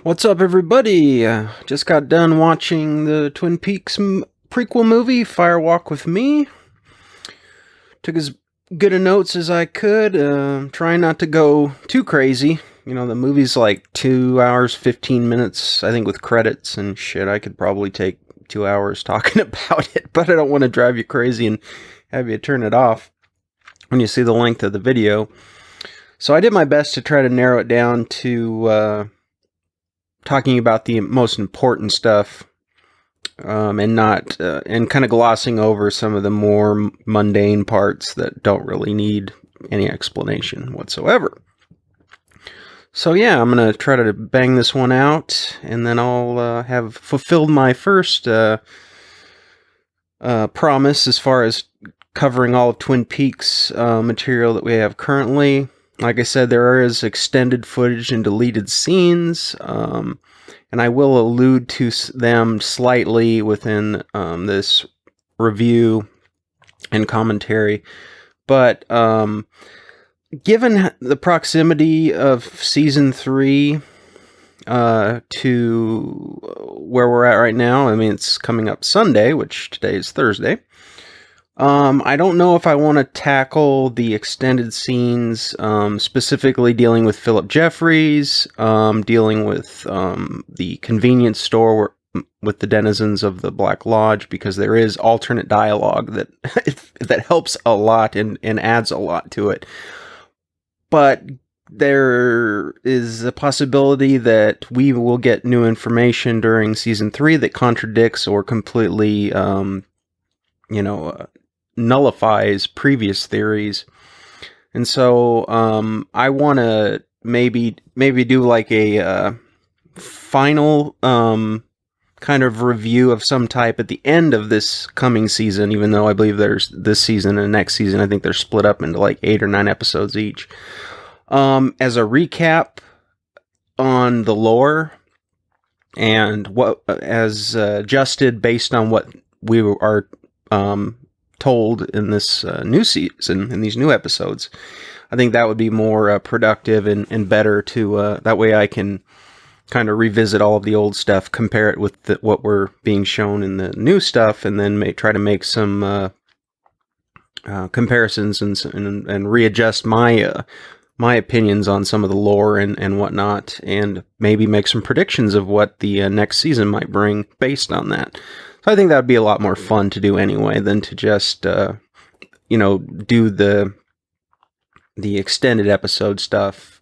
What's up, everybody? Just got done watching the Twin Peaks prequel movie, Fire Walk with Me. Took as good a notes as I could, trying not to go too crazy. You know, the movie's like 2 hours, 15 minutes, I think, with credits and shit. I could probably take 2 hours talking about it, but I don't want to drive you crazy and have you turn it off when you see the length of the video. So I did my best to try to narrow it down to talking about the most important stuff, and not and kind of glossing over some of the more mundane parts that don't really need any explanation whatsoever. So yeah, I'm gonna try to bang this one out, and then I'll have fulfilled my first promise as far as covering all of Twin Peaks material that we have currently. Like I said, there is extended footage and deleted scenes, and I will allude to them slightly within this review and commentary. But given the proximity of Season 3 to where we're at right now, I mean, it's coming up Sunday, which today is Thursday. I don't know if I want to tackle the extended scenes, specifically dealing with Philip Jeffries, dealing with the convenience store with the denizens of the Black Lodge, because there is alternate dialogue that that helps a lot and adds a lot to it. But there is a possibility that we will get new information during Season 3 that contradicts or completely, nullifies previous theories. And so I want to maybe do like a final kind of review of some type at the end of this coming season, even though I believe there's this season and next season. I think they're split up into like 8 or 9 episodes each, as a recap on the lore and what as adjusted based on what we are told in this new season, in these new episodes. I think that would be more productive and better to, that way I can kind of revisit all of the old stuff, compare it with what we're being shown in the new stuff, and then try to make some comparisons and readjust my opinions on some of the lore and whatnot, and maybe make some predictions of what the next season might bring based on that. So I think that would be a lot more fun to do anyway than to just, do the extended episode stuff.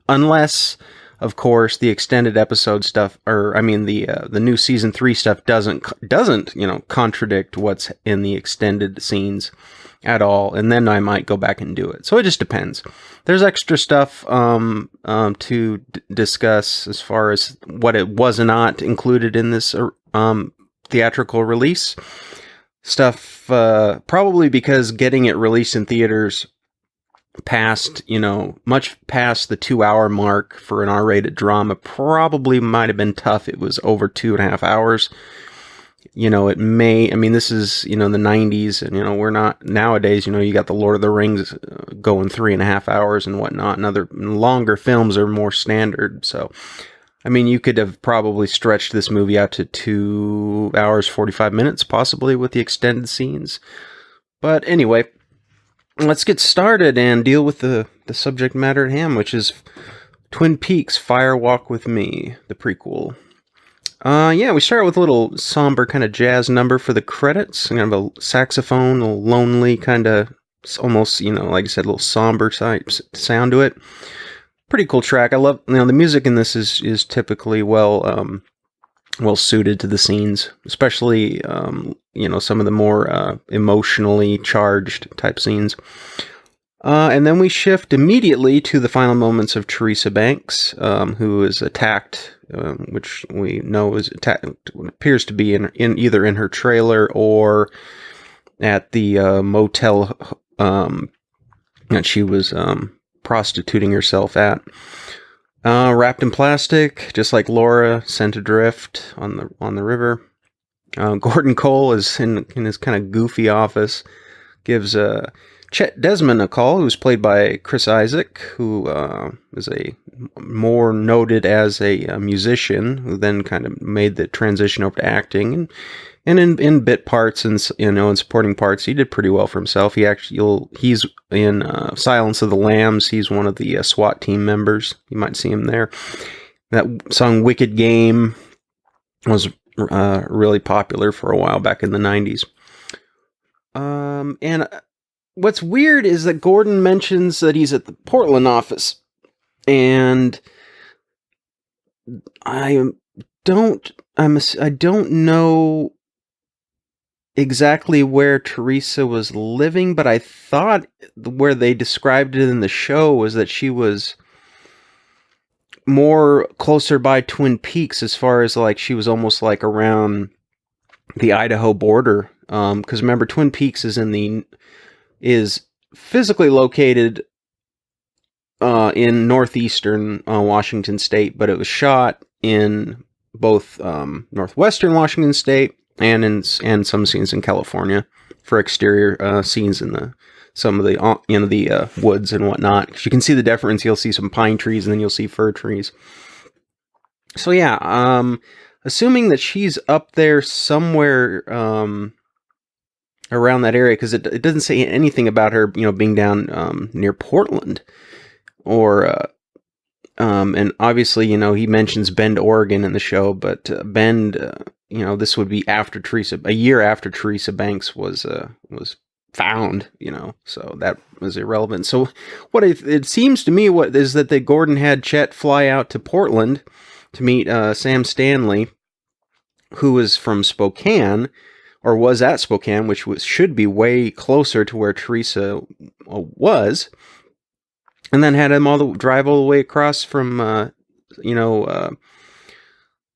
Unless, of course, the extended episode stuff, the new Season 3 stuff doesn't contradict what's in the extended scenes at all, and then I might go back and do it. So it just depends. There's extra stuff to discuss as far as what it was not included in this theatrical release stuff, probably because getting it released in theaters much past the 2-hour mark for an R-rated drama probably might have been tough. It was over 2.5 hours. This is, the 90s, and, we're not nowadays, you got the Lord of the Rings going 3.5 hours and whatnot, and other longer films are more standard. So, you could have probably stretched this movie out to 2 hours, 45 minutes, possibly with the extended scenes. But anyway, let's get started and deal with the subject matter at hand, which is Twin Peaks Fire Walk with Me, the prequel. We start with a little somber kind of jazz number for the credits. Kind of a saxophone, a lonely kind of, almost, like I said, a little somber type sound to it. Pretty cool track. I love, the music in this is typically well suited to the scenes, especially, some of the more emotionally charged type scenes. And then we shift immediately to the final moments of Teresa Banks, who is attacked, which we know is attacked, appears to be in either in her trailer or at the motel that she was prostituting herself at. Wrapped in plastic, just like Laura, sent adrift on the river. Gordon Cole is in his kind of goofy office, gives Chet Desmond-Nicol, who's played by Chris Isaac, who is a more noted as a musician, who then kind of made the transition over to acting, and in bit parts and in supporting parts, he did pretty well for himself. He's in Silence of the Lambs. He's one of the SWAT team members. You might see him there. That song "Wicked Game" was really popular for a while back in the 90s. And what's weird is that Gordon mentions that he's at the Portland office, and I don't know exactly where Teresa was living, but I thought where they described it in the show was that she was more closer by Twin Peaks, as far as like she was almost like around the Idaho border. Because remember, Twin Peaks is physically located in northeastern Washington State, but it was shot in both northwestern Washington State and some scenes in California for exterior scenes in some of the woods and whatnot. 'Cause you can see the difference. You'll see some pine trees, and then you'll see fir trees. So yeah, assuming that she's up there somewhere around that area, because it doesn't say anything about her, being down near Portland, or and obviously, he mentions Bend, Oregon in the show, but Bend, this would be a year after Teresa Banks was found, so that was irrelevant. So what it seems to me is that Gordon had Chet fly out to Portland to meet Sam Stanley, who was from Spokane, or was at Spokane, which should be way closer to where Teresa was, and then had him drive all the way across from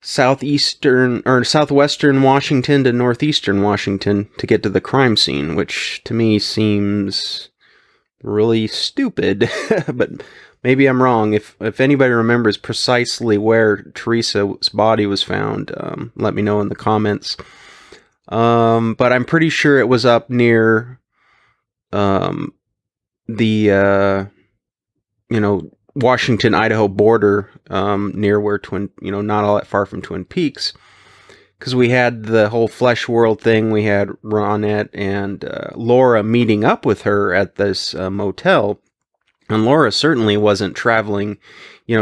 southwestern Washington to northeastern Washington to get to the crime scene, which to me seems really stupid. But maybe I'm wrong. If anybody remembers precisely where Teresa's body was found, let me know in the comments. But I'm pretty sure it was up near the Washington-Idaho border, near where not all that far from Twin Peaks, because we had the whole Flesh World thing. We had Ronette and Laura meeting up with her at this motel, and Laura certainly wasn't traveling,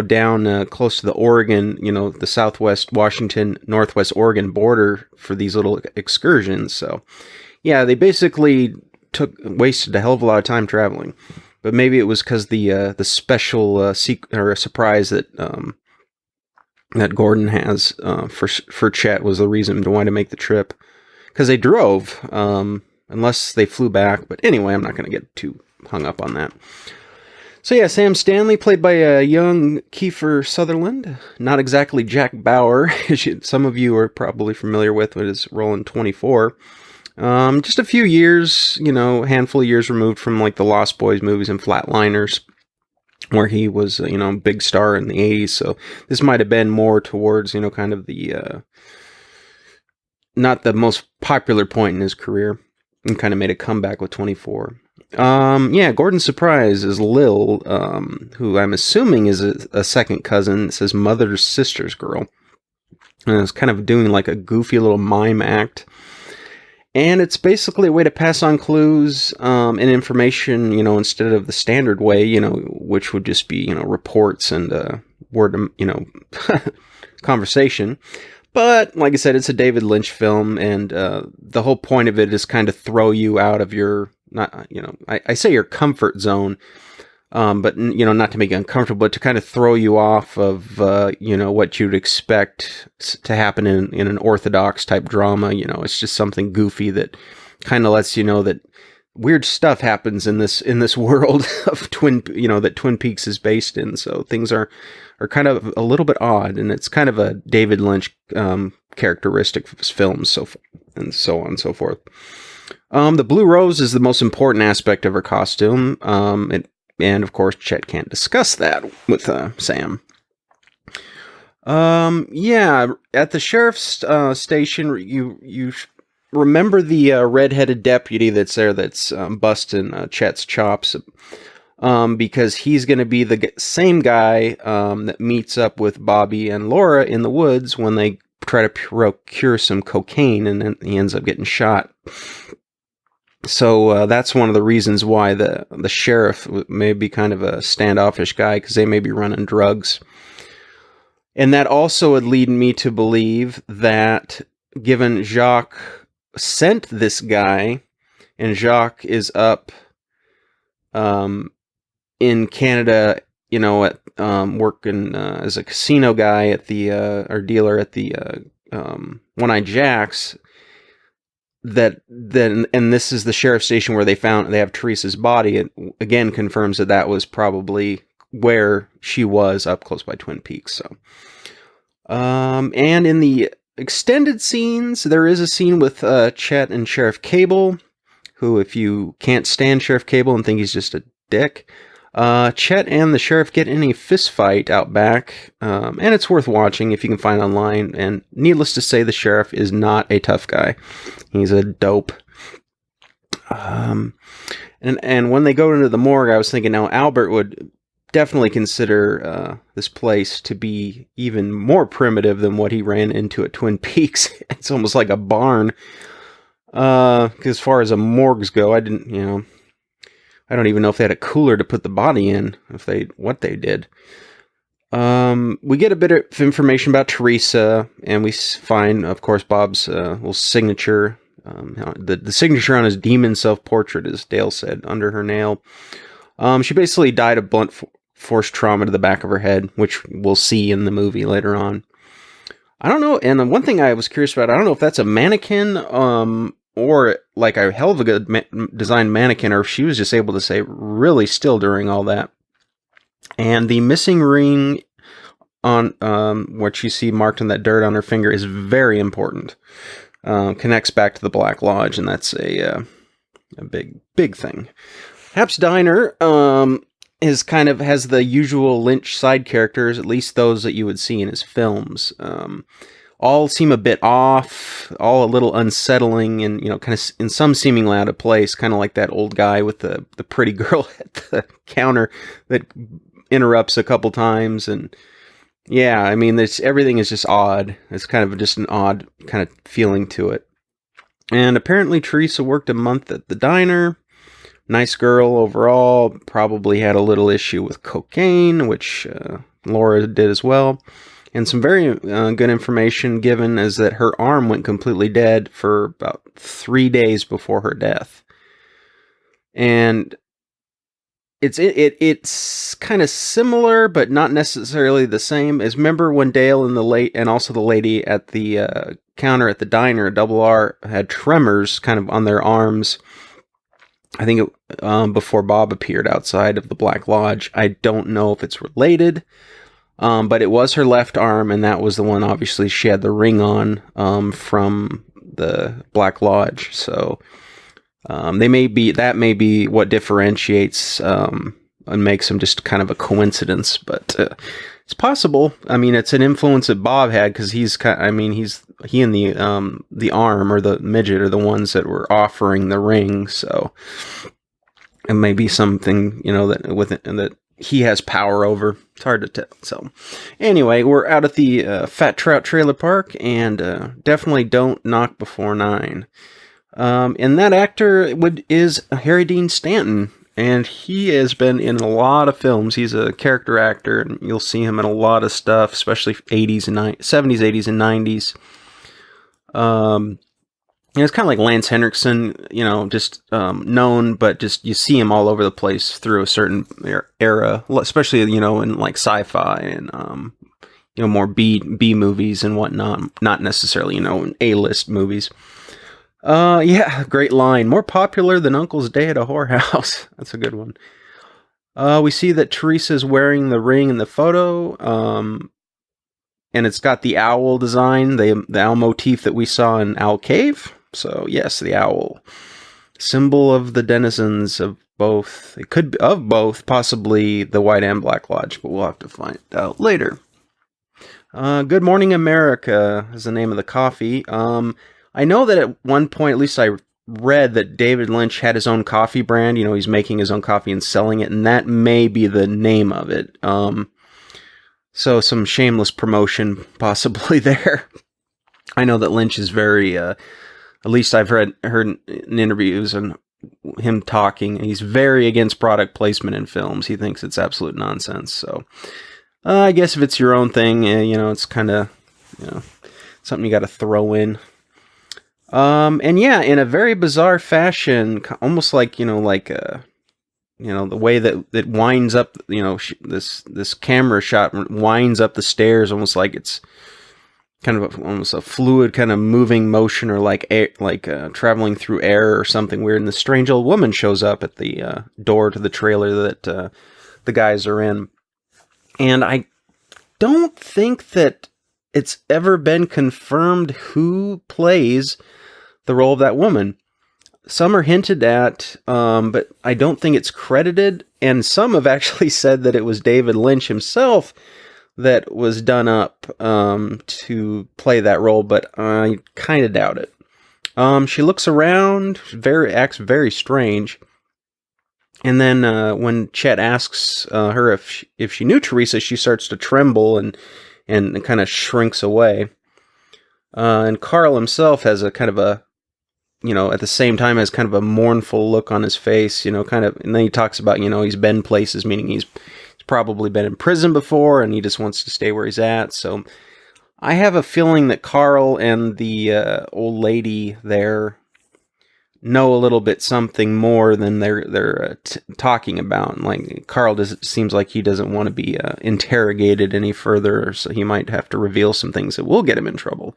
down close to the Oregon, the Southwest Washington, Northwest Oregon border for these little excursions. So, yeah, they basically wasted a hell of a lot of time traveling. But maybe it was because the special surprise that that Gordon has for Chet was the reason why to make the trip, because they drove, unless they flew back. But anyway, I'm not going to get too hung up on that. So yeah, Sam Stanley, played by a young Kiefer Sutherland, not exactly Jack Bauer, some of you are probably familiar with his role in 24. Just a few years, handful of years removed from like the Lost Boys movies and Flatliners, where he was, big star in the 80s. So this might have been more towards, kind of the, not the most popular point in his career, and kind of made a comeback with 24. Gordon's surprise is Lil, who I'm assuming is a second cousin. It says mother's sister's girl. And it's kind of doing like a goofy little mime act. And it's basically a way to pass on clues and information, instead of the standard way, which would just be, reports and word, conversation. But like I said, it's a David Lynch film, and the whole point of it is kind of throw you out of your, I say your comfort zone, but not to make you uncomfortable, but to kind of throw you off of what you'd expect to happen in an orthodox type drama. It's just something goofy that kind of lets you know that weird stuff happens in this world of that Twin Peaks is based in. So things are kind of a little bit odd, and it's kind of a David Lynch characteristic of his films, so on and so forth. The Blue Rose is the most important aspect of her costume, and of course Chet can't discuss that with Sam. At the sheriff's station, you remember the redheaded deputy that's there that's busting Chet's chops, because he's going to be the same guy that meets up with Bobby and Laura in the woods when they try to procure some cocaine, and then he ends up getting shot. So that's one of the reasons why the sheriff may be kind of a standoffish guy, because they may be running drugs. And that also would lead me to believe that, given Jacques sent this guy, and Jacques is up in Canada, at working as a casino guy at the or dealer at the One-Eyed Jack's, and this is the sheriff's station where they have Teresa's body. It again confirms that was probably where she was, up close by Twin Peaks. So, and in the extended scenes, there is a scene with Chet and Sheriff Cable, who, if you can't stand Sheriff Cable and think he's just a dick, Chet and the sheriff get in a fist fight out back, and it's worth watching if you can find online. And needless to say, the sheriff is not a tough guy; he's a dope. And when they go into the morgue, I was thinking, now Albert would definitely consider this place to be even more primitive than what he ran into at Twin Peaks. It's almost like a barn. As far as morgues go, I don't even know if they had a cooler to put the body in, what they did. We get a bit of information about Teresa, and we find, of course, Bob's little signature. The signature on his demon self-portrait, as Dale said, under her nail. She basically died of blunt force trauma to the back of her head, which we'll see in the movie later on. I don't know, and one thing I was curious about, I don't know if that's a mannequin, or like a hell of a good designed mannequin, or if she was just able to stay really still during all that. And the missing ring on what you see marked in that dirt on her finger is very important. Connects back to the Black Lodge, and that's a big thing. Hap's Diner has the usual Lynch side characters, at least those that you would see in his films. All seem a bit off, all a little unsettling, and kind of in some seemingly out of place, kind of like that old guy with the pretty girl at the counter that interrupts a couple times. And yeah, I mean, everything is just odd. It's kind of just an odd kind of feeling to it. And apparently Teresa worked a month at the diner. Nice girl overall, probably had a little issue with cocaine, which Laura did as well. And some very good information given is that her arm went completely dead for about 3 days before her death. And it's kind of similar, but not necessarily the same. As remember when Dale and also the lady at the counter at the diner at Double R had tremors kind of on their arms. I think before Bob appeared outside of the Black Lodge. I don't know if it's related. But it was her left arm, and that was the one, obviously, she had the ring on from the Black Lodge. So that may be what differentiates and makes them just kind of a coincidence. But it's possible. I mean, it's an influence that Bob had, because he and the arm or the midget are the ones that were offering the ring. So it may be something that he has power over. It's hard to tell. So anyway, we're out at the Fat Trout Trailer Park, and definitely don't knock before 9. And that actor is Harry Dean Stanton, and he has been in a lot of films. He's a character actor, and you'll see him in a lot of stuff, especially 70s, 80s, and 90s. And it's kind of like Lance Henriksen, just known, but just you see him all over the place through a certain era, especially, in like sci-fi and, more B movies and whatnot, not necessarily, in A-list movies. Yeah, great line. More popular than Uncle's Day at a Whorehouse. That's a good one. We see that Teresa's wearing the ring in the photo, and it's got the owl design, the owl motif that we saw in Owl Cave. So yes, the owl, symbol of the denizens of both. It could be of both, possibly the White and Black Lodge, but we'll have to find out later. Good Morning America is the name of the coffee. I know that at one point, at least I read that David Lynch had his own coffee brand. You know, he's making his own coffee and selling it, and that may be the name of it. So some shameless promotion possibly there. I know that Lynch is very, at least I've heard in interviews and him talking, and he's very against product placement in films. He thinks it's absolute nonsense. So I guess if it's your own thing, you know, it's kind of, you know, something you got to throw in. And yeah, in a very bizarre fashion, almost like, you know, like, you know, the way that it winds up, you know, this camera shot winds up the stairs, almost like it's kind of almost a fluid kind of moving motion, or like air, like traveling through air or something weird. And the strange old woman shows up at the door to the trailer that the guys are in. And I don't think that it's ever been confirmed who plays the role of that woman. Some are hinted at, but I don't think it's credited. And some have actually said that it was David Lynch himself that was done up to play that role, but I kind of doubt it. She looks around, acts very strange. And then when Chet asks her if she knew Teresa, she starts to tremble and kind of shrinks away. And Carl himself has a kind of a, you know, at the same time has kind of a mournful look on his face, you know, kind of, and then he talks about, you know, he's been places, meaning he's probably been in prison before and he just wants to stay where he's at. So I have a feeling that Carl and the old lady there know a little bit something more than they're talking about. Like Carl seems like he doesn't want to be interrogated any further, so he might have to reveal some things that will get him in trouble.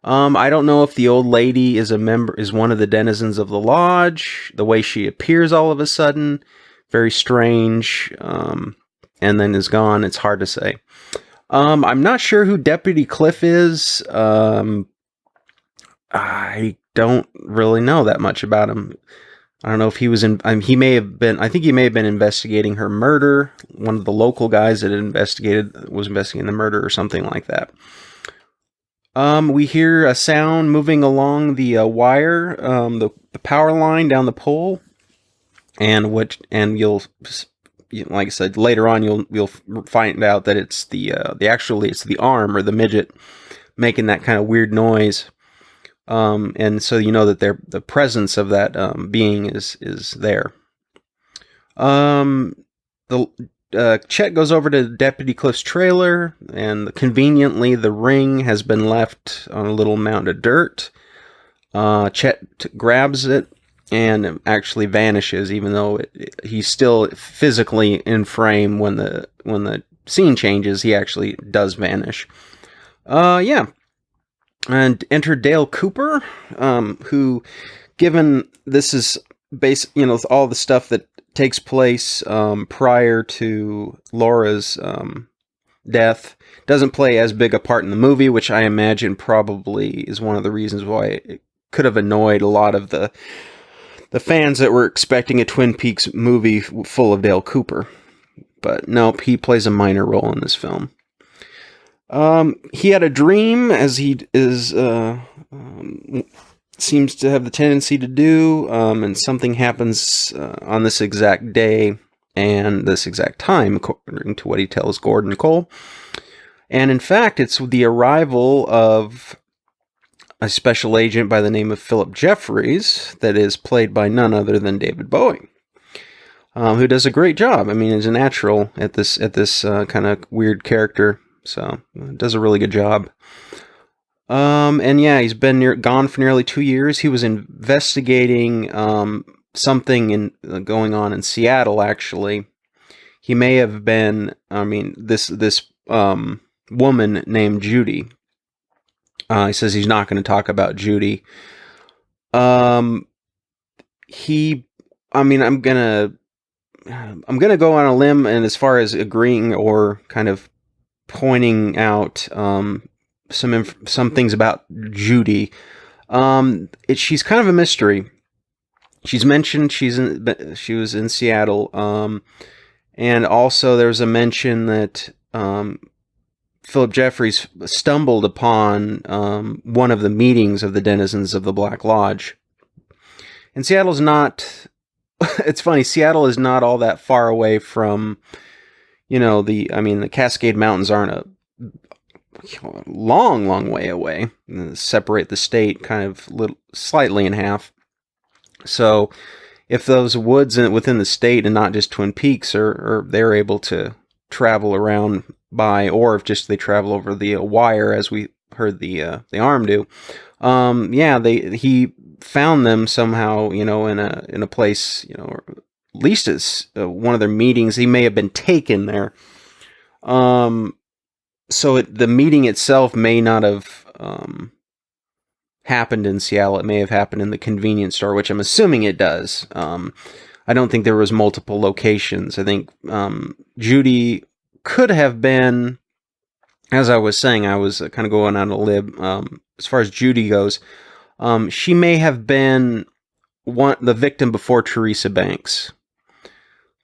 I don't know if the old lady is one of the denizens of the lodge. The way she appears all of a sudden, very strange, and then is gone. It's hard to say. I'm not sure who Deputy Cliff is. I don't really know that much about him. I don't know if he was in. He may have been. I think he may have been investigating her murder. One of the local guys that was investigating the murder or something like that. We hear a sound moving along the wire, the power line down the pole, and you'll, like I said, later on you'll find out that it's it's the arm or the midget making that kind of weird noise, and so you know that the presence of that being is there. Chet goes over to Deputy Cliff's trailer, and conveniently the ring has been left on a little mound of dirt. Chet grabs it and actually vanishes, even though he's still physically in frame. When the scene changes, he actually does vanish. Yeah. And enter Dale Cooper, who, given this is all the stuff that takes place prior to Laura's death, doesn't play as big a part in the movie, which I imagine probably is one of the reasons why it could have annoyed a lot of the fans that were expecting a Twin Peaks movie full of Dale Cooper. But nope, he plays a minor role in this film. He had a dream, as he seems to have the tendency to do, and something happens on this exact day and this exact time, according to what he tells Gordon Cole. And in fact, it's the arrival of a special agent by the name of Philip Jeffries that is played by none other than David Bowie, who does a great job. I mean, is a natural at this kind of weird character, so does a really good job. And yeah, he's been gone for nearly 2 years. He was investigating something going on in Seattle. Actually, he may have been. I mean, this woman named Judy. He says he's not going to talk about Judy. I'm gonna go on a limb, and as far as agreeing or kind of pointing out some things about Judy. She's kind of a mystery. She's mentioned she was in Seattle, and also there's a mention that Philip Jeffries stumbled upon one of the meetings of the denizens of the Black Lodge. And Seattle's not, it's funny, Seattle is not all that far away from, the Cascade Mountains aren't a long way away. Separate the state kind of slightly in half. So if those woods within the state and not just Twin Peaks are they're able to travel around by, or if just they travel over the wire, as we heard the arm do, he found them somehow, in a place, or at least it's one of their meetings. He may have been taken there. So the meeting itself may not have happened in Seattle. It may have happened in the convenience store, which I'm assuming it does. I don't think there was multiple locations. I think Judy could have been, as I was saying, I was kind of going on a lib. As far as Judy goes, she may have been the victim before Teresa Banks.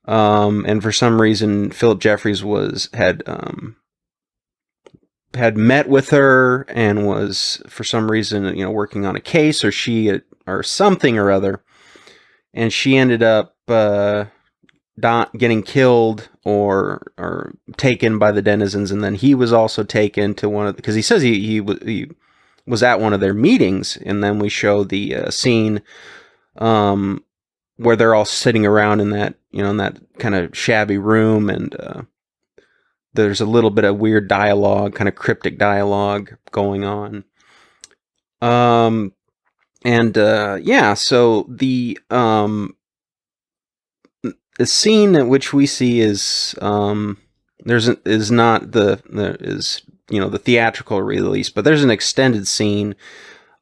And for some reason, Philip Jeffries had met with her and was, for some reason, working on a case, or something or other. And she ended up getting killed or taken by the denizens. And then he was also taken to because he says he was at one of their meetings. And then we show the scene where they're all sitting around in that kind of shabby room, and there's a little bit of weird dialogue, kind of cryptic dialogue going on. So the scene at which we see is not the theatrical release, but there's an extended scene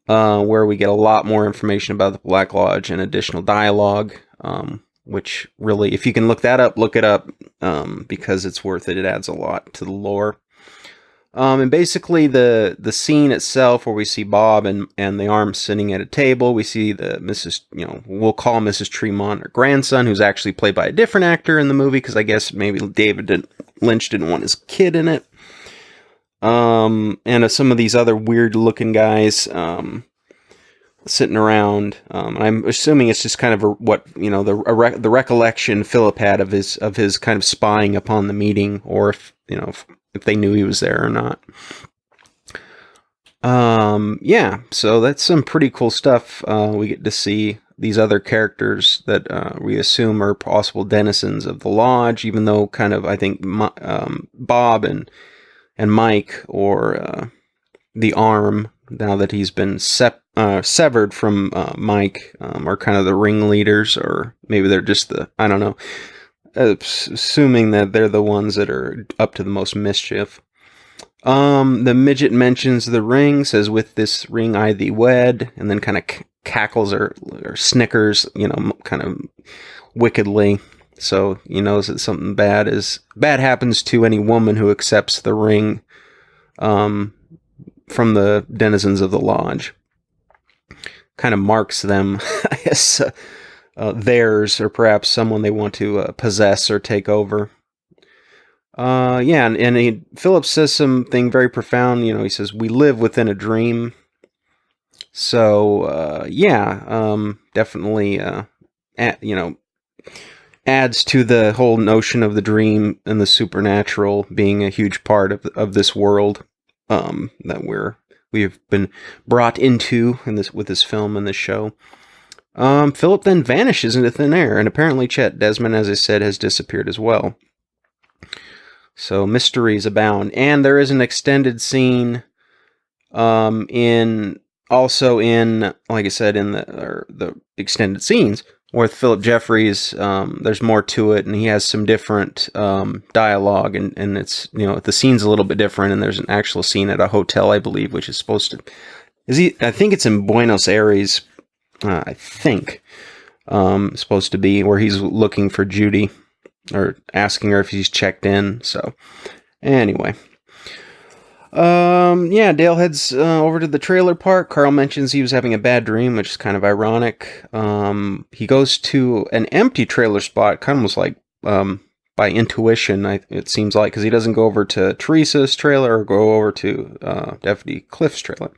where we get a lot more information about the Black Lodge and additional dialogue, which really, if you can look that up, look it up, because it's worth it. It adds a lot to the lore. And basically the scene itself, where we see Bob and the arm sitting at a table, we see the we'll call Mrs. Tremont her grandson, who's actually played by a different actor in the movie, because I guess maybe David Lynch didn't want his kid in it. And some of these other weird looking guys, sitting around. I'm assuming it's just kind of the recollection Philip had of his kind of spying upon the meeting, or if they knew he was there or not. So that's some pretty cool stuff. We get to see these other characters that we assume are possible denizens of the lodge, even though kind of, I think, Bob and Mike, or the arm, now that he's been severed from Mike, are kind of the ringleaders, or maybe they're just I don't know, assuming that they're the ones that are up to the most mischief. The midget mentions the ring, says, "With this ring I thee wed," and then kind of cackles or snickers, kind of wickedly. So he knows that something bad happens to any woman who accepts the ring from the denizens of the lodge. Kind of marks them as theirs, or perhaps someone they want to possess or take over. Philip says something very profound. He says, "We live within a dream." So definitely adds to the whole notion of the dream and the supernatural being a huge part of this world that we've been brought into with this film and this show. Philip then vanishes into thin air, and apparently Chet Desmond, as I said, has disappeared as well. So mysteries abound, and there is an extended scene like I said, in the extended scenes with Philip Jeffries. There's more to it, and he has some different dialogue, and it's, the scene's a little bit different, and there's an actual scene at a hotel, I believe, which is supposed to I think it's in Buenos Aires, I think, supposed to be, where he's looking for Judy, or asking her if he's checked in. So anyway, Dale heads over to the trailer park. Carl mentions he was having a bad dream, which is kind of ironic. He goes to an empty trailer spot, kind of almost like by intuition, it seems like, because he doesn't go over to Teresa's trailer or go over to Deputy Cliff's trailer.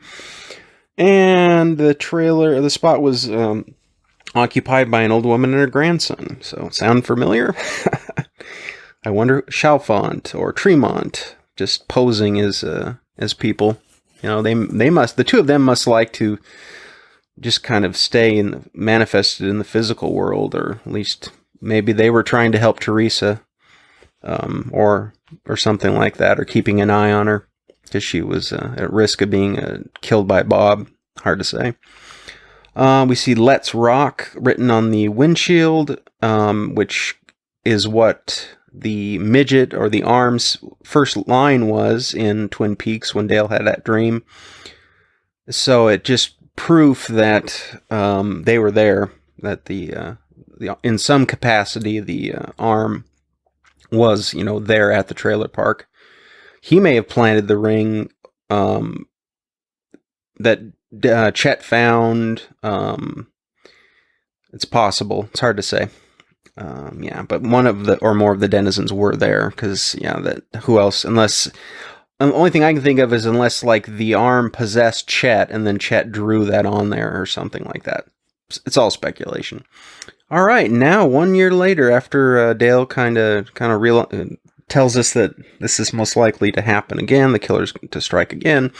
And the spot was occupied by an old woman and her grandson. So, sound familiar? I wonder, Chalfont or Tremont just posing as people. You know, the two of them must like to just kind of stay manifested in the physical world, or at least maybe they were trying to help Teresa, or something like that, or keeping an eye on her because she was at risk of being killed by Bob. Hard to say. We see "Let's Rock" written on the windshield, which is what the midget or the arm's first line was in Twin Peaks when Dale had that dream. So it just proof that they were there, that the in some capacity the arm was, there at the trailer park. He may have planted the ring that Chet found. It's possible. It's hard to say. But one of the or more of the denizens were there, because who else? Unless the only thing I can think of is unless like the arm possessed Chet and then Chet drew that on there or something like that. It's all speculation. All right, now 1 year later, after Dale kind of tells us that this is most likely to happen again, the killer's to strike again,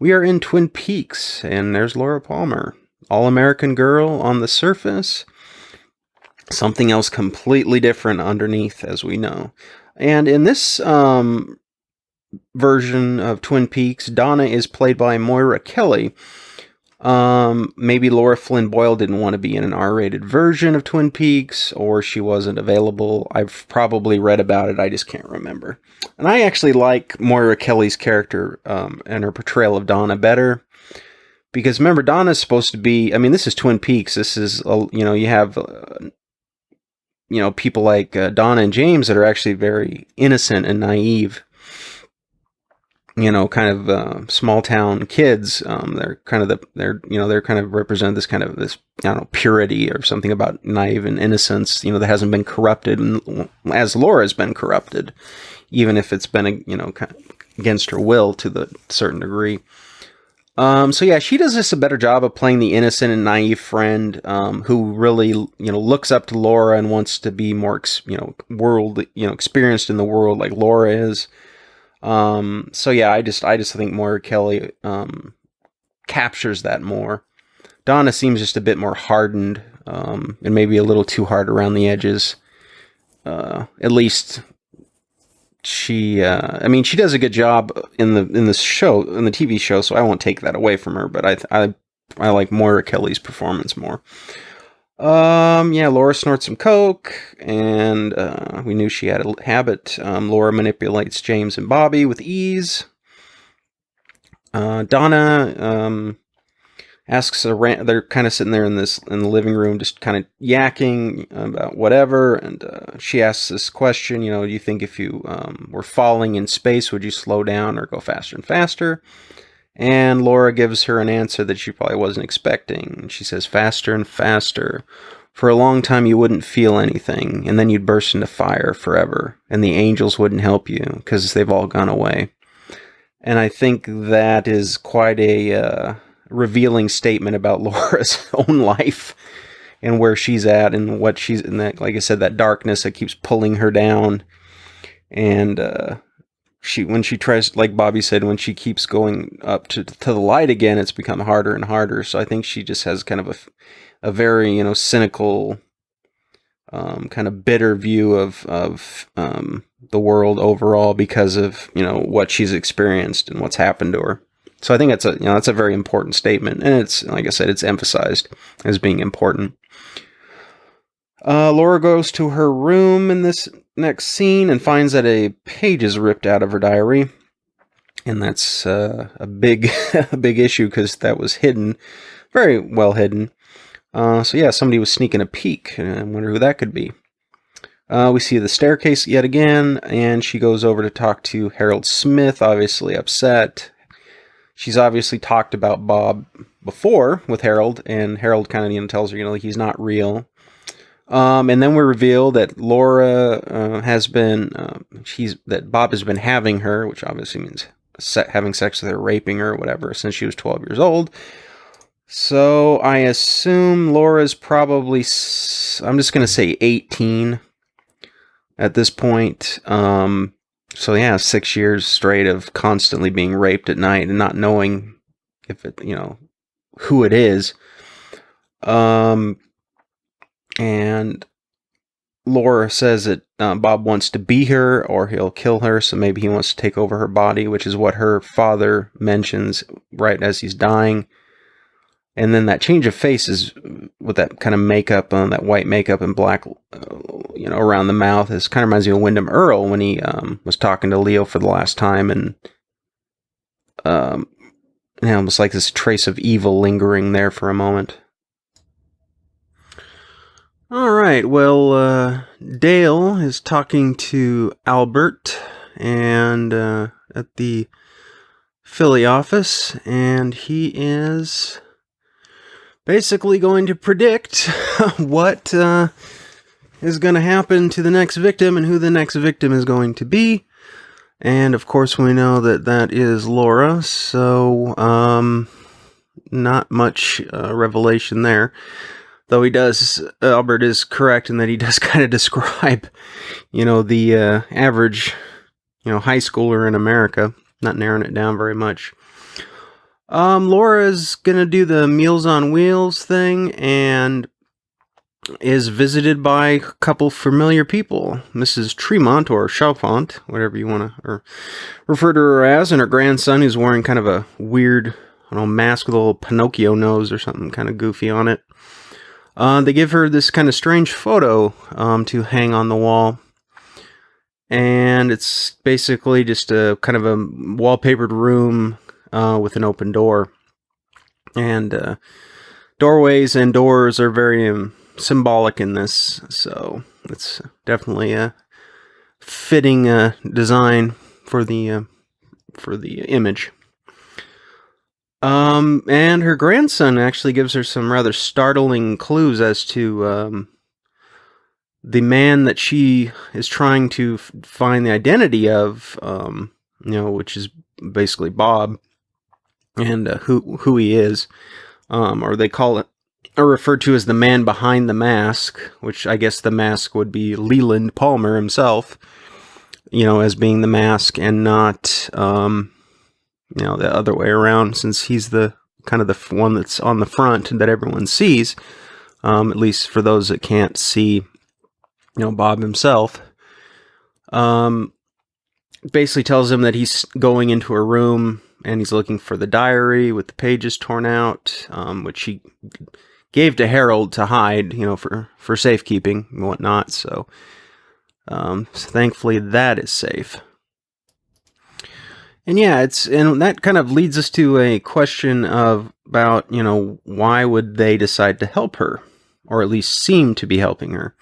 we are in Twin Peaks, and there's Laura Palmer, all-American girl on the surface. Something else completely different underneath, as we know. And in this version of Twin Peaks, Donna is played by Moira Kelly. Maybe Laura Flynn Boyle didn't want to be in an R-rated version of Twin Peaks, or she wasn't available. I've probably read about it, I just can't remember. And I actually like Moira Kelly's character and her portrayal of Donna better. Because remember, Donna's supposed to be, this is Twin Peaks. This is, you have people like Donna and James that are actually very innocent and naive. Kind of small town kids. They're kind of represent this purity or something about naive and innocence. That hasn't been corrupted, as Laura's been corrupted, even if it's been against her will to the certain degree. She does just a better job of playing the innocent and naive friend who really, looks up to Laura and wants to be more, experienced in the world like Laura is. I just think Moira Kelly captures that more. Donna seems just a bit more hardened, and maybe a little too hard around the edges. At least she does a good job in the TV show, so I won't take that away from her, but I like Moira Kelly's performance more. Laura snorts some coke, and we knew she had a habit. Laura manipulates James and Bobby with ease. Donna asks they're kind of sitting there in the living room, just kind of yakking about whatever, and she asks this question, do you think if you were falling in space, would you slow down or go faster and faster? And Laura gives her an answer that she probably wasn't expecting. She says, faster and faster. For a long time, you wouldn't feel anything, and then you'd burst into fire forever, and the angels wouldn't help you, because they've all gone away. And I think that is quite a revealing statement about Laura's own life, and where she's at, and what she's in, that, like I said, that darkness that keeps pulling her down. And when she tries, like Bobby said, when she keeps going up to the light again, it's become harder and harder. So I think she just has kind of a very, cynical, kind of bitter view of the world overall because of, what she's experienced and what's happened to her. So I think that's a very important statement. And it's, like I said, it's emphasized as being important. Laura goes to her room in this next scene and finds that a page is ripped out of her diary. And that's a big issue, because that was hidden, very well hidden. Somebody was sneaking a peek, and I wonder who that could be. We see the staircase yet again, and she goes over to talk to Harold Smith, obviously upset. She's obviously talked about Bob before with Harold, and Harold kind of tells her, he's not real. And then we reveal that Laura that Bob has been having her, which obviously means having sex with her, raping her, or whatever, since she was 12 years old. So I assume Laura's probably, I'm just going to say 18 at this point. So yeah, 6 years straight of constantly being raped at night and not knowing if it, who it is. And Laura says that Bob wants to be her or he'll kill her, so maybe he wants to take over her body, which is what her father mentions right as he's dying. And then that change of face is with that kind of makeup, that white makeup and black, around the mouth. It kind of reminds me of Wyndham Earle when he was talking to Leo for the last time, and almost like this trace of evil lingering there for a moment. All right, well, Dale is talking to Albert and at the Philly office, and he is basically going to predict what is going to happen to the next victim and who the next victim is going to be. And of course, we know that that is Laura, so not much revelation there. Though Albert is correct in that he does kind of describe, the average, high schooler in America, not narrowing it down very much. Laura's gonna do the Meals on Wheels thing and is visited by a couple familiar people. Mrs. Tremont, or Chalfont, whatever you want to refer to her as, and her grandson, who's wearing kind of a weird, mask with a little Pinocchio nose or something kind of goofy on it. They give her this kind of strange photo to hang on the wall. And it's basically just a kind of a wallpapered room with an open door. And doorways and doors are very symbolic in this. So it's definitely a fitting design for the image. And her grandson actually gives her some rather startling clues as to the man that she is trying to find the identity of, which is basically Bob, and who he is, or they call it, or referred to as the man behind the mask, which I guess the mask would be Leland Palmer himself, as being the mask and not the other way around, since he's the kind of the one that's on the front that everyone sees, at least for those that can't see, Bob himself. Basically tells him that he's going into a room and he's looking for the diary with the pages torn out, which he gave to Harold to hide, for safekeeping and whatnot. So thankfully that is safe. And yeah, and that kind of leads us to a question about, why would they decide to help her, or at least seem to be helping her?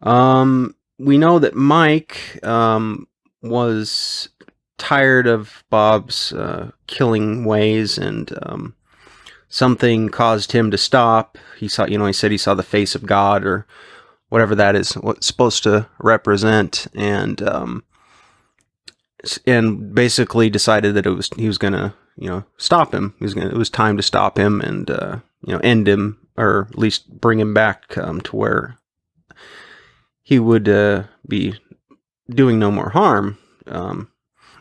We know that Mike was tired of Bob's killing ways, and something caused him to stop. He saw, he said he saw the face of God, or whatever that is, what's supposed to represent, and basically decided that he was gonna, stop him. It was time to stop him and, end him, or at least bring him back to where he would be doing no more harm,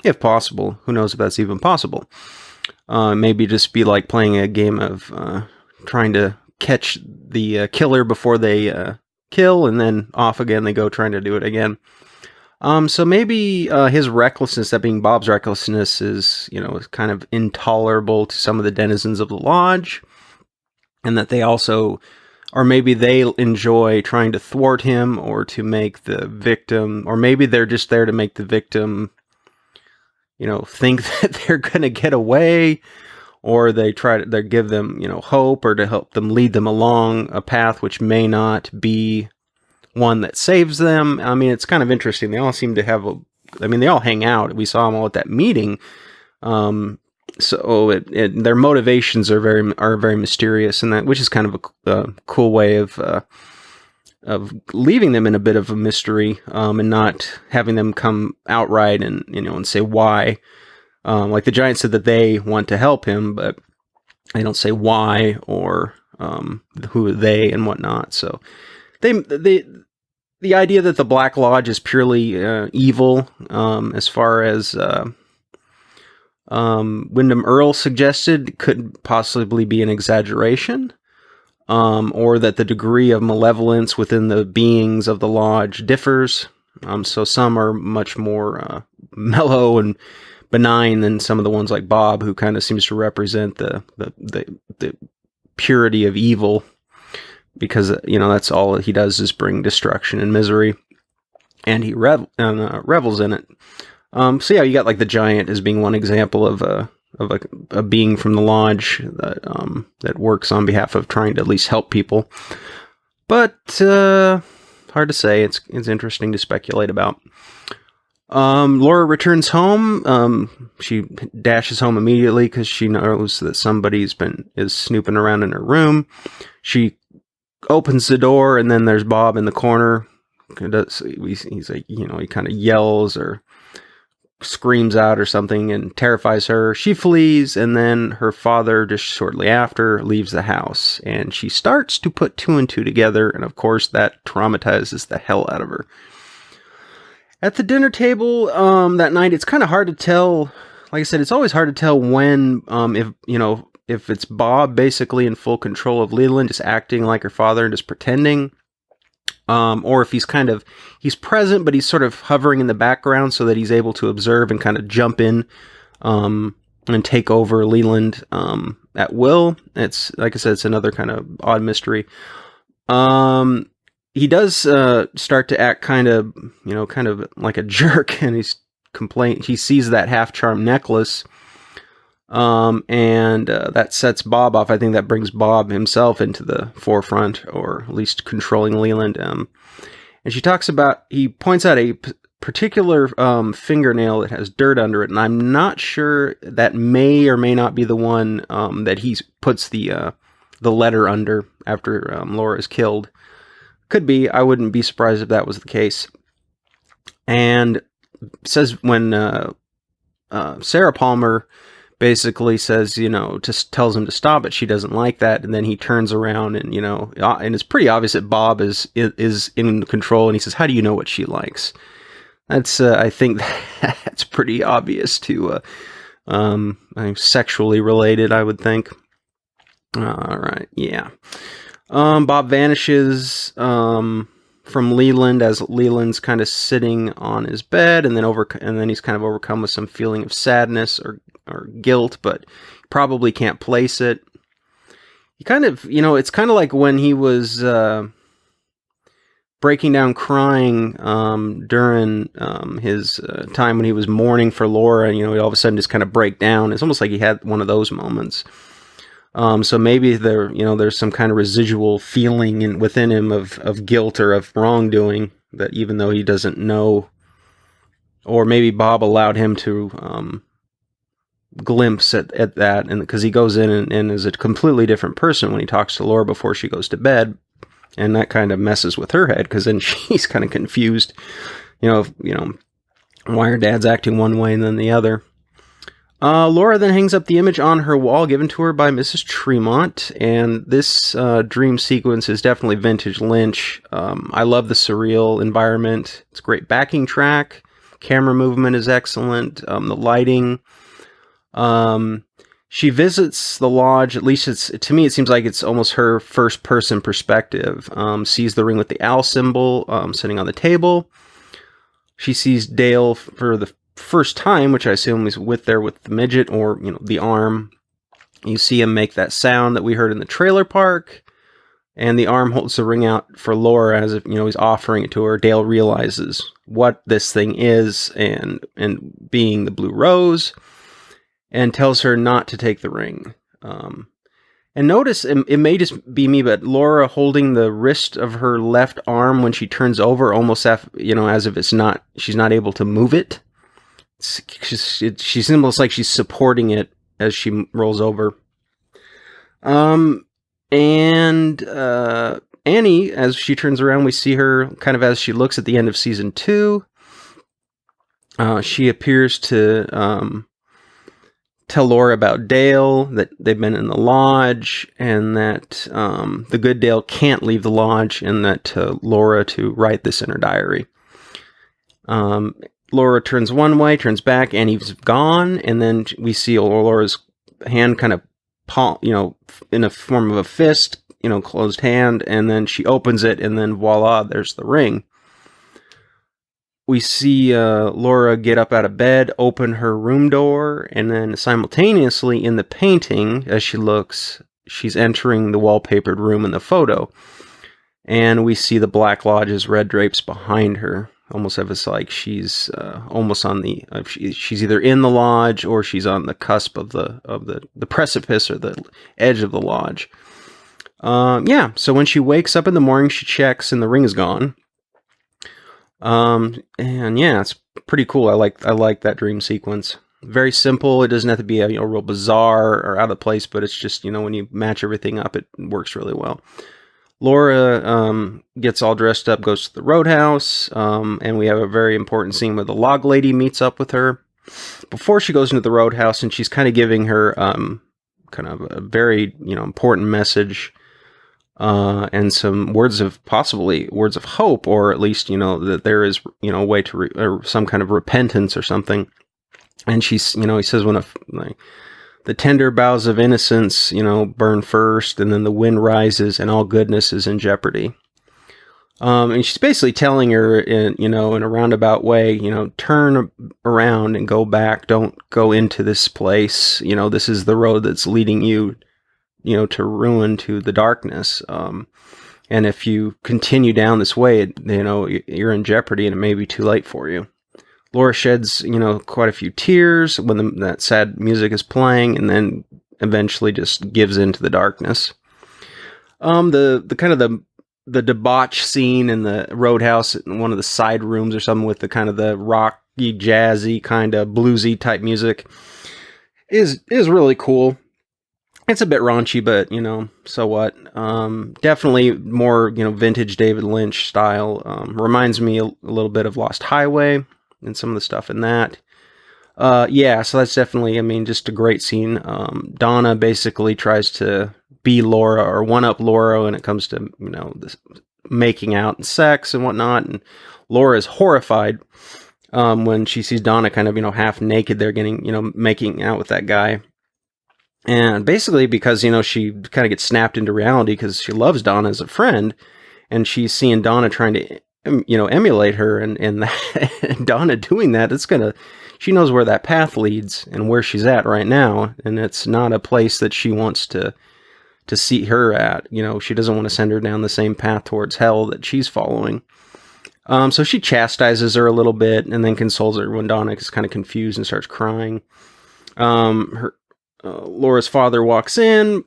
if possible. Who knows if that's even possible? Maybe just be like playing a game of trying to catch the killer before they kill, and then off again they go trying to do it again. So maybe his recklessness, that being Bob's recklessness, is kind of intolerable to some of the denizens of the lodge, and that they also, or maybe they enjoy trying to thwart him, or to make the victim, or maybe they're just there to make the victim, think that they're going to get away, or they give them, hope, or to help them, lead them along a path which may not be one that saves them. I mean, it's kind of interesting. They all seem to have they all hang out. We saw them all at that meeting. So their motivations are very mysterious, and that, which is kind of a cool way of of leaving them in a bit of a mystery, and not having them come outright and and say why. Like the giant said that they want to help him, but they don't say why or who are they and whatnot. So the idea that the Black Lodge is purely evil, as far as Wyndham Earle suggested, could possibly be an exaggeration, or that the degree of malevolence within the beings of the lodge differs. So some are much more mellow and benign than some of the ones like Bob, who kind of seems to represent the purity of evil, because that's all he does is bring destruction and misery, and he revels in it. So yeah, you got like the giant as being one example of a being from the lodge that works on behalf of trying to at least help people. But hard to say. It's interesting to speculate about. Laura returns home. She dashes home immediately because she knows that somebody's is snooping around in her room. She opens the door, and then there's Bob in the corner. He's like, he kind of yells or screams out or something and terrifies her. She flees, and then her father, just shortly after, leaves the house, and she starts to put two and two together, and of course that traumatizes the hell out of her. At the dinner table that night, it's kind of hard to tell. Like I said, it's always hard to tell when, if it's Bob basically in full control of Leland, just acting like her father and just pretending, or if he's present, but he's sort of hovering in the background so that he's able to observe and kind of jump in and take over Leland at will. It's, like I said, it's another kind of odd mystery. He does start to act kind of like a jerk, and he sees that half-charm necklace, and that sets Bob off. I think that brings Bob himself into the forefront, or at least controlling Leland. And he points out a particular fingernail that has dirt under it, and I'm not sure, that may or may not be the one that he puts the letter under after Laura is killed. Could be. I wouldn't be surprised if that was the case. And says when Sarah Palmer basically says, just tells him to stop it, she doesn't like that, and then he turns around and and it's pretty obvious that Bob is in control, and he says, "How do you know what she likes?" That's I think that's pretty obvious to sexually related, I would think. All right, yeah. Bob vanishes from Leland as Leland's kind of sitting on his bed, and then he's kind of overcome with some feeling of sadness or guilt, but probably can't place it. He kind of, it's kind of like when he was breaking down crying during his time when he was mourning for Laura, and he all of a sudden just kind of break down. It's almost like he had one of those moments. So maybe there's some kind of residual feeling within him of guilt or of wrongdoing, that even though he doesn't know, or maybe Bob allowed him to glimpse at that, and because he goes in and is a completely different person when he talks to Laura before she goes to bed, and that kind of messes with her head, because then she's kind of confused, why her dad's acting one way and then the other. Laura then hangs up the image on her wall given to her by Mrs. Tremont, and this dream sequence is definitely vintage Lynch. I love the surreal environment. It's a great backing track. Camera movement is excellent. The lighting. She visits the lodge, at least to me it seems like it's almost her first person perspective. Sees the ring with the owl symbol sitting on the table. She sees Dale for the first time, which I assume is with the midget, or the arm. You see him make that sound that we heard in the trailer park, and the arm holds the ring out for Laura as if he's offering it to her. Dale realizes what this thing is, and being the blue rose, and tells her not to take the ring. And notice, it may just be me, but Laura holding the wrist of her left arm when she turns over, almost as if she's not able to move it. She's almost like she's supporting it as she rolls over. And Annie, as she turns around, we see her kind of as she looks at the end of season 2. She appears to tell Laura about Dale, that they've been in the lodge, and that the good Dale can't leave the lodge, and that Laura to write this in her diary. Laura turns one way, turns back, Annie's gone, and then we see Laura's hand kind of, in a form of a fist, closed hand, and then she opens it, and then voila, there's the ring. We see Laura get up out of bed, open her room door, and then simultaneously in the painting, as she looks, she's entering the wallpapered room in the photo. And we see the Black Lodge's red drapes behind her, almost as like she's almost on the she's either in the lodge or she's on the cusp of the precipice or the edge of the lodge. So when she wakes up in the morning, she checks and the ring is gone. And yeah, it's pretty cool. I like that dream sequence. Very simple. It doesn't have to be a real bizarre or out of place, but it's just, when you match everything up, it works really well. Laura gets all dressed up, goes to the roadhouse, and we have a very important scene where the log lady meets up with her before she goes into the roadhouse, and she's kind of giving her kind of a very important message. And some words of hope, or at least, that there is, a way to, or some kind of repentance or something. And she's, he says, when the tender boughs of innocence, burn first, and then the wind rises and all goodness is in jeopardy. And she's basically telling her in a roundabout way, turn around and go back. Don't go into this place. This is the road that's leading you, to ruin, to the darkness. And if you continue down this way, you're in jeopardy and it may be too late for you. Laura sheds, quite a few tears when that sad music is playing, and then eventually just gives into the darkness. The kind of the debauch scene in the roadhouse in one of the side rooms or something with the kind of the rocky, jazzy, kind of bluesy type music is really cool. It's a bit raunchy, but, so what? Definitely more, vintage David Lynch style. Reminds me a little bit of Lost Highway and some of the stuff in that. So that's definitely, just a great scene. Donna basically tries to be Laura or one-up Laura when it comes to, this making out and sex and whatnot. And Laura is horrified when she sees Donna kind of, half naked there making out with that guy. And basically because, she kind of gets snapped into reality because she loves Donna as a friend, and she's seeing Donna trying to, emulate her, and Donna doing that, she knows where that path leads and where she's at right now. And it's not a place that she wants to see her at. She doesn't want to send her down the same path towards hell that she's following. So she chastises her a little bit and then consoles her when Donna is kind of confused and starts crying. Laura's father walks in,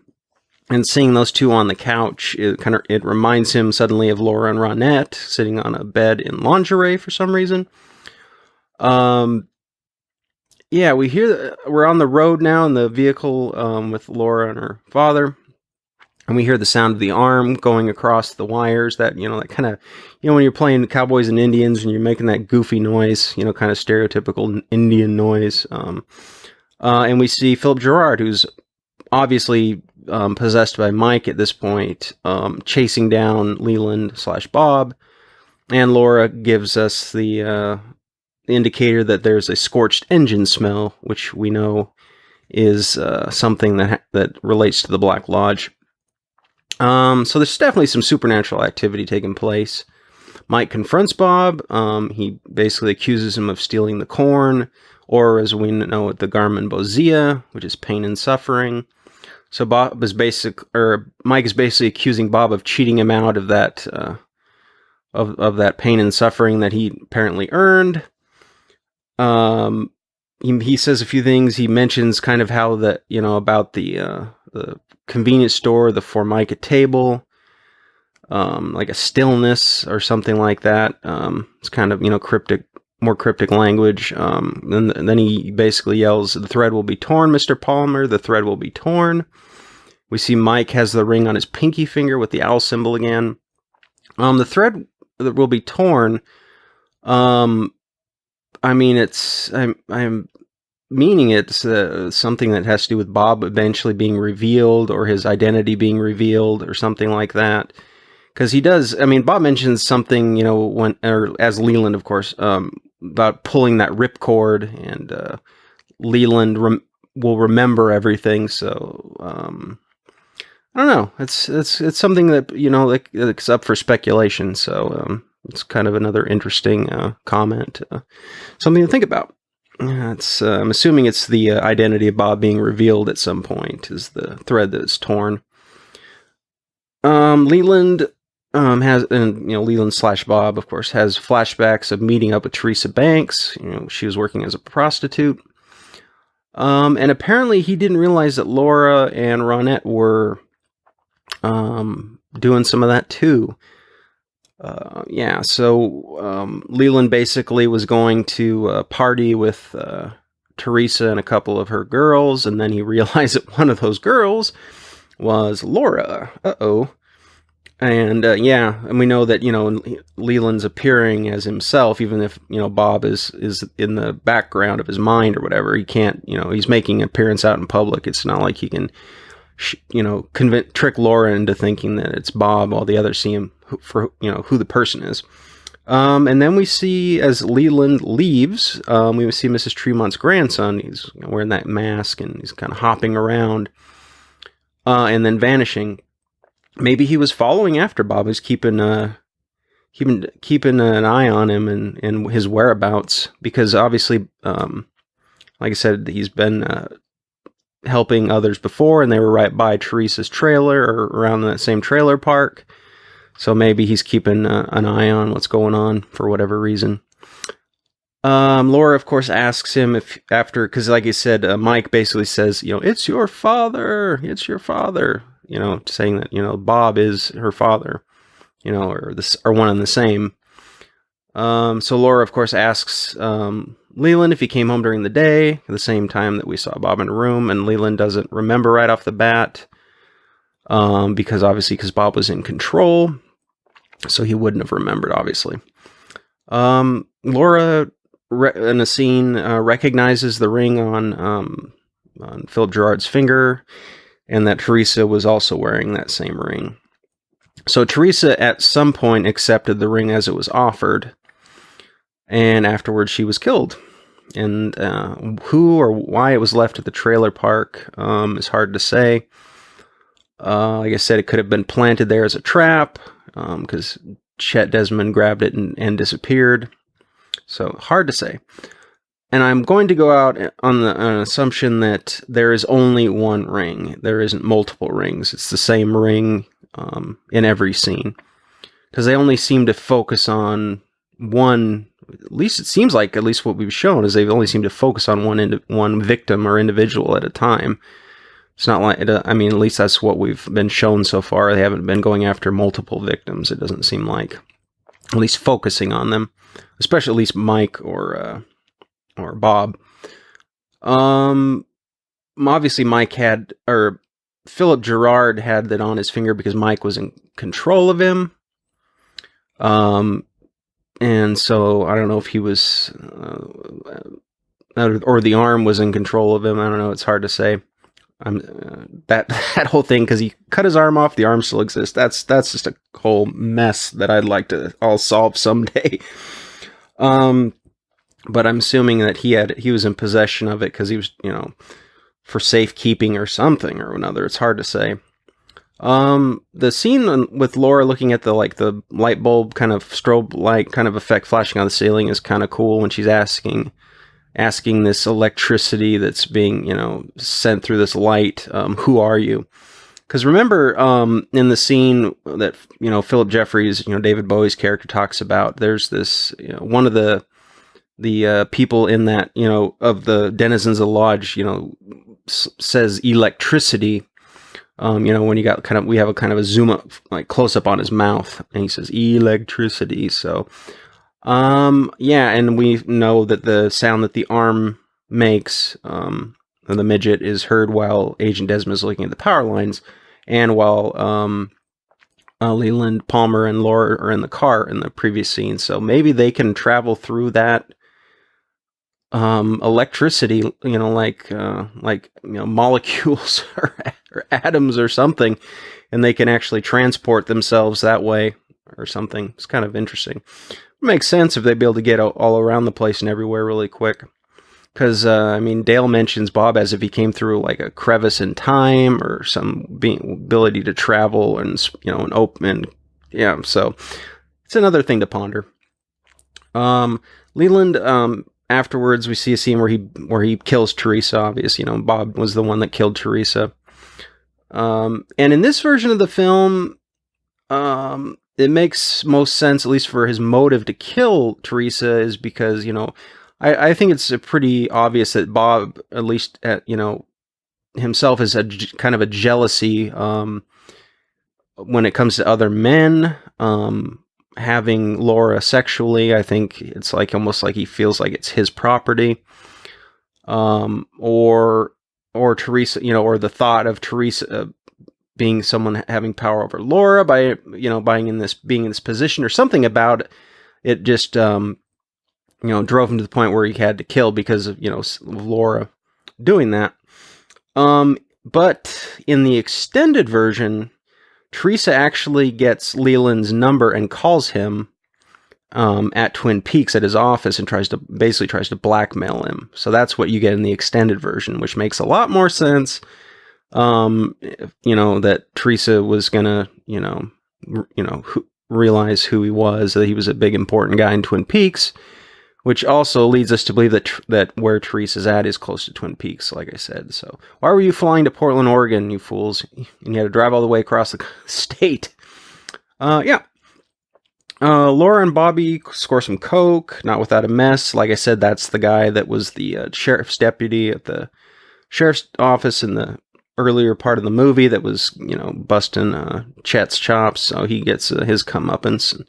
and seeing those two on the couch, it reminds him suddenly of Laura and Ronette sitting on a bed in lingerie for some reason. We hear we're on the road now in the vehicle with Laura and her father, and we hear the sound of the arm going across the wires. That that kind of when you're playing Cowboys and Indians and you're making that goofy noise, kind of stereotypical Indian noise. And we see Philip Gerard, who's obviously possessed by Mike at this point, chasing down Leland/Bob. And Laura gives us the indicator that there's a scorched engine smell, which we know is something that relates to the Black Lodge. So there's definitely some supernatural activity taking place. Mike confronts Bob. He basically accuses him of stealing the corn, or as we know it, the Garmin Bozia, which is pain and suffering. So Mike is basically accusing Bob of cheating him out of that of that pain and suffering that he apparently earned. He says a few things. He mentions kind of how about the convenience store, the Formica table, like a stillness or something like that. It's kind of cryptic. More cryptic language. And then he basically yells, "The thread will be torn, Mr. Palmer. The thread will be torn." We see Mike has the ring on his pinky finger with the owl symbol again. The thread that will be torn. Um, I mean, I'm meaning it's something that has to do with Bob eventually being revealed or his identity being revealed or something like that. Because he does. I mean, Bob mentions something, when, or as Leland, of course, about pulling that ripcord, and Leland will remember everything. So I don't know. It's something that like it's up for speculation. So it's kind of another interesting comment, something to think about. It's I'm assuming it's the identity of Bob being revealed at some point is the thread that's torn. Leland has, and Leland slash Bob, of course, has flashbacks of meeting up with Teresa Banks. She was working as a prostitute. And apparently he didn't realize that Laura and Ronette were doing some of that too. So Leland basically was going to party with Teresa and a couple of her girls, and then he realized that one of those girls was Laura. And and we know that Leland's appearing as himself, even if Bob is in the background of his mind or whatever. He can't, he's making an appearance out in public. It's not like he can, trick Laura into thinking that it's Bob while the others see him for who the person is. And then we see, as Leland leaves, we see Mrs. Tremont's grandson. He's wearing that mask and he's kind of hopping around, and then vanishing. Maybe he was following after Bob. He's keeping an eye on him and his whereabouts, because obviously, like I said, he's been helping others before, and they were right by Teresa's trailer or around that same trailer park. So maybe he's keeping an eye on what's going on for whatever reason. Laura, of course, asks him because like I said, Mike basically says, it's your father, saying that, Bob is her father, or one and the same. So Laura, of course, asks Leland if he came home during the day, at the same time that we saw Bob in a room, and Leland doesn't remember right off the bat, because Bob was in control, so he wouldn't have remembered, obviously. Laura, in a scene, recognizes the ring on Philip Gerard's finger, and that Teresa was also wearing that same ring. So Teresa at some point accepted the ring as it was offered, and afterwards she was killed. And who or why it was left at the trailer park is hard to say. Like I said, it could have been planted there as a trap, because Chet Desmond grabbed it and disappeared. So hard to say. And I'm going to go out on an assumption that there is only one ring. There isn't multiple rings. It's the same ring in every scene. Because they only seem to focus on one. At least it seems like, at least what we've shown, is they only seem to focus on one victim or individual at a time. It's not like, at least that's what we've been shown so far. They haven't been going after multiple victims, it doesn't seem like. At least focusing on them. Especially at least Mike or Bob. Obviously Philip Gerard had that on his finger because Mike was in control of him. And so I don't know if he was, or the arm was in control of him. I don't know. It's hard to say. That whole thing, because he cut his arm off, the arm still exists. That's just a whole mess that I'd like to all solve someday. But I'm assuming that he was in possession of it because he was, for safekeeping or something or another. It's hard to say. The scene with Laura looking at the light bulb kind of strobe light kind of effect flashing on the ceiling is kind of cool when she's asking this electricity that's being, sent through this light. Who are you? Because remember, in the scene that, Philip Jeffries, David Bowie's character talks about, there's this, one of the people in that, of the denizens of the lodge, says electricity. When we have a kind of a zoom up, close up on his mouth, and he says electricity. So, and we know that the sound that the arm makes, the midget, is heard while Agent Desmond is looking at the power lines, and while Leland, Palmer, and Laura are in the car in the previous scene, so maybe they can travel through that electricity, molecules or atoms or something, and they can actually transport themselves that way or something. It's kind of interesting. It makes sense if they'd be able to get all around the place and everywhere really quick. Because, Dale mentions Bob as if he came through like a crevice in time or some ability to travel and open. Yeah, so it's another thing to ponder. Leland, afterwards, we see a scene where he kills Teresa. Obviously, Bob was the one that killed Teresa. And in this version of the film, it makes most sense, at least for his motive to kill Teresa, is because, I think it's pretty obvious that Bob, at least, himself is kind of a jealousy when it comes to other men. Having Laura sexually, I think it's like almost like he feels like it's his property. Or Teresa, or the thought of Teresa being someone having power over Laura by, being in this position or something about it. It just, drove him to the point where he had to kill because of, Laura doing that. But in the extended version, Teresa actually gets Leland's number and calls him at Twin Peaks at his office and tries to blackmail him. So that's what you get in the extended version, which makes a lot more sense. That Teresa was gonna, realize who he was, that he was a big important guy in Twin Peaks. Which also leads us to believe that where Teresa's at is close to Twin Peaks, like I said. So, why were you flying to Portland, Oregon, you fools? And you had to drive all the way across the state. Yeah. Laura and Bobby score some coke, not without a mess. Like I said, that's the guy that was the sheriff's deputy at the sheriff's office in the earlier part of the movie that was, busting Chet's chops. So he gets his comeuppance.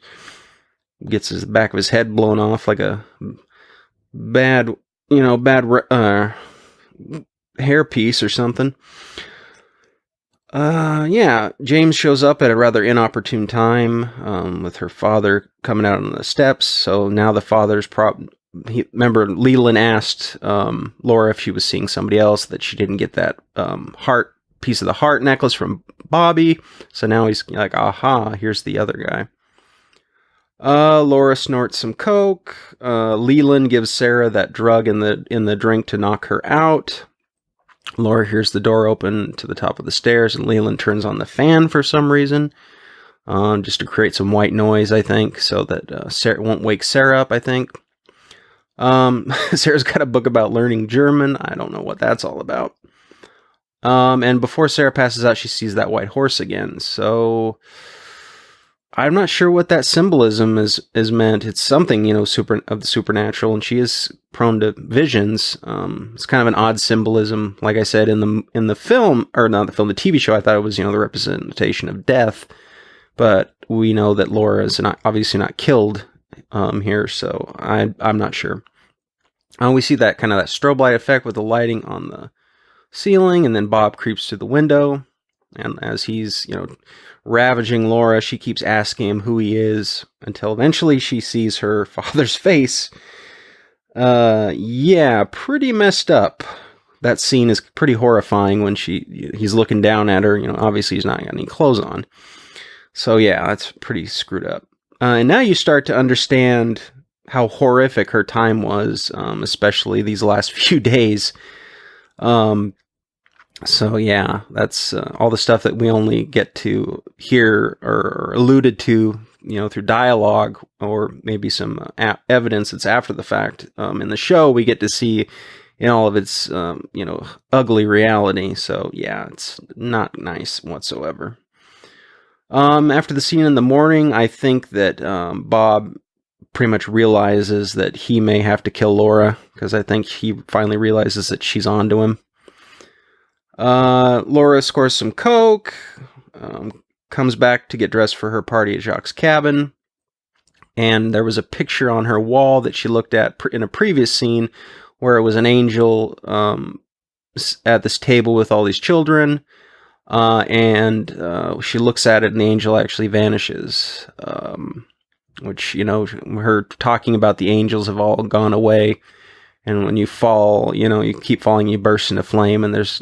Gets his back of his head blown off like a bad hairpiece or something. Yeah, James shows up at a rather inopportune time with her father coming out on the steps. So now the father's remember Leland asked Laura if she was seeing somebody else, that she didn't get that piece of the heart necklace from Bobby. So now he's like, aha, here's the other guy. Laura snorts some coke. Leland gives Sarah that drug in the drink to knock her out. Laura hears the door open to the top of the stairs, and Leland turns on the fan for some reason, just to create some white noise, I think, so that Sarah won't wake Sarah up, I think. Sarah's got a book about learning German. I don't know what that's all about. And before Sarah passes out, she sees that white horse again. So I'm not sure what that symbolism is meant. It's something, of the supernatural, and she is prone to visions. It's kind of an odd symbolism. Like I said, in the film, or not the film, the TV show, I thought it was, the representation of death. But we know that Laura is obviously not killed here, so I'm not sure. We see that kind of that strobe light effect with the lighting on the ceiling, and then Bob creeps through the window, and as he's, ravaging Laura, she keeps asking him who he is, until eventually she sees her father's face. Yeah, pretty messed up. That scene is pretty horrifying when he's looking down at her. Obviously he's not got any clothes on. So yeah, that's pretty screwed up. And now you start to understand how horrific her time was, especially these last few days. So yeah, that's all the stuff that we only get to hear or alluded to, through dialogue or maybe some evidence that's after the fact. In the show, we get to see in all of its, ugly reality. So yeah, it's not nice whatsoever. After the scene in the morning, I think that Bob pretty much realizes that he may have to kill Laura, because I think he finally realizes that she's onto him. Laura scores some coke, comes back to get dressed for her party at Jacques' cabin, and there was a picture on her wall that she looked at in a previous scene where it was an angel at this table with all these children. And she looks at it, and the angel actually vanishes. Which, her talking about the angels have all gone away. And when you fall, you keep falling, you burst into flame, and there's,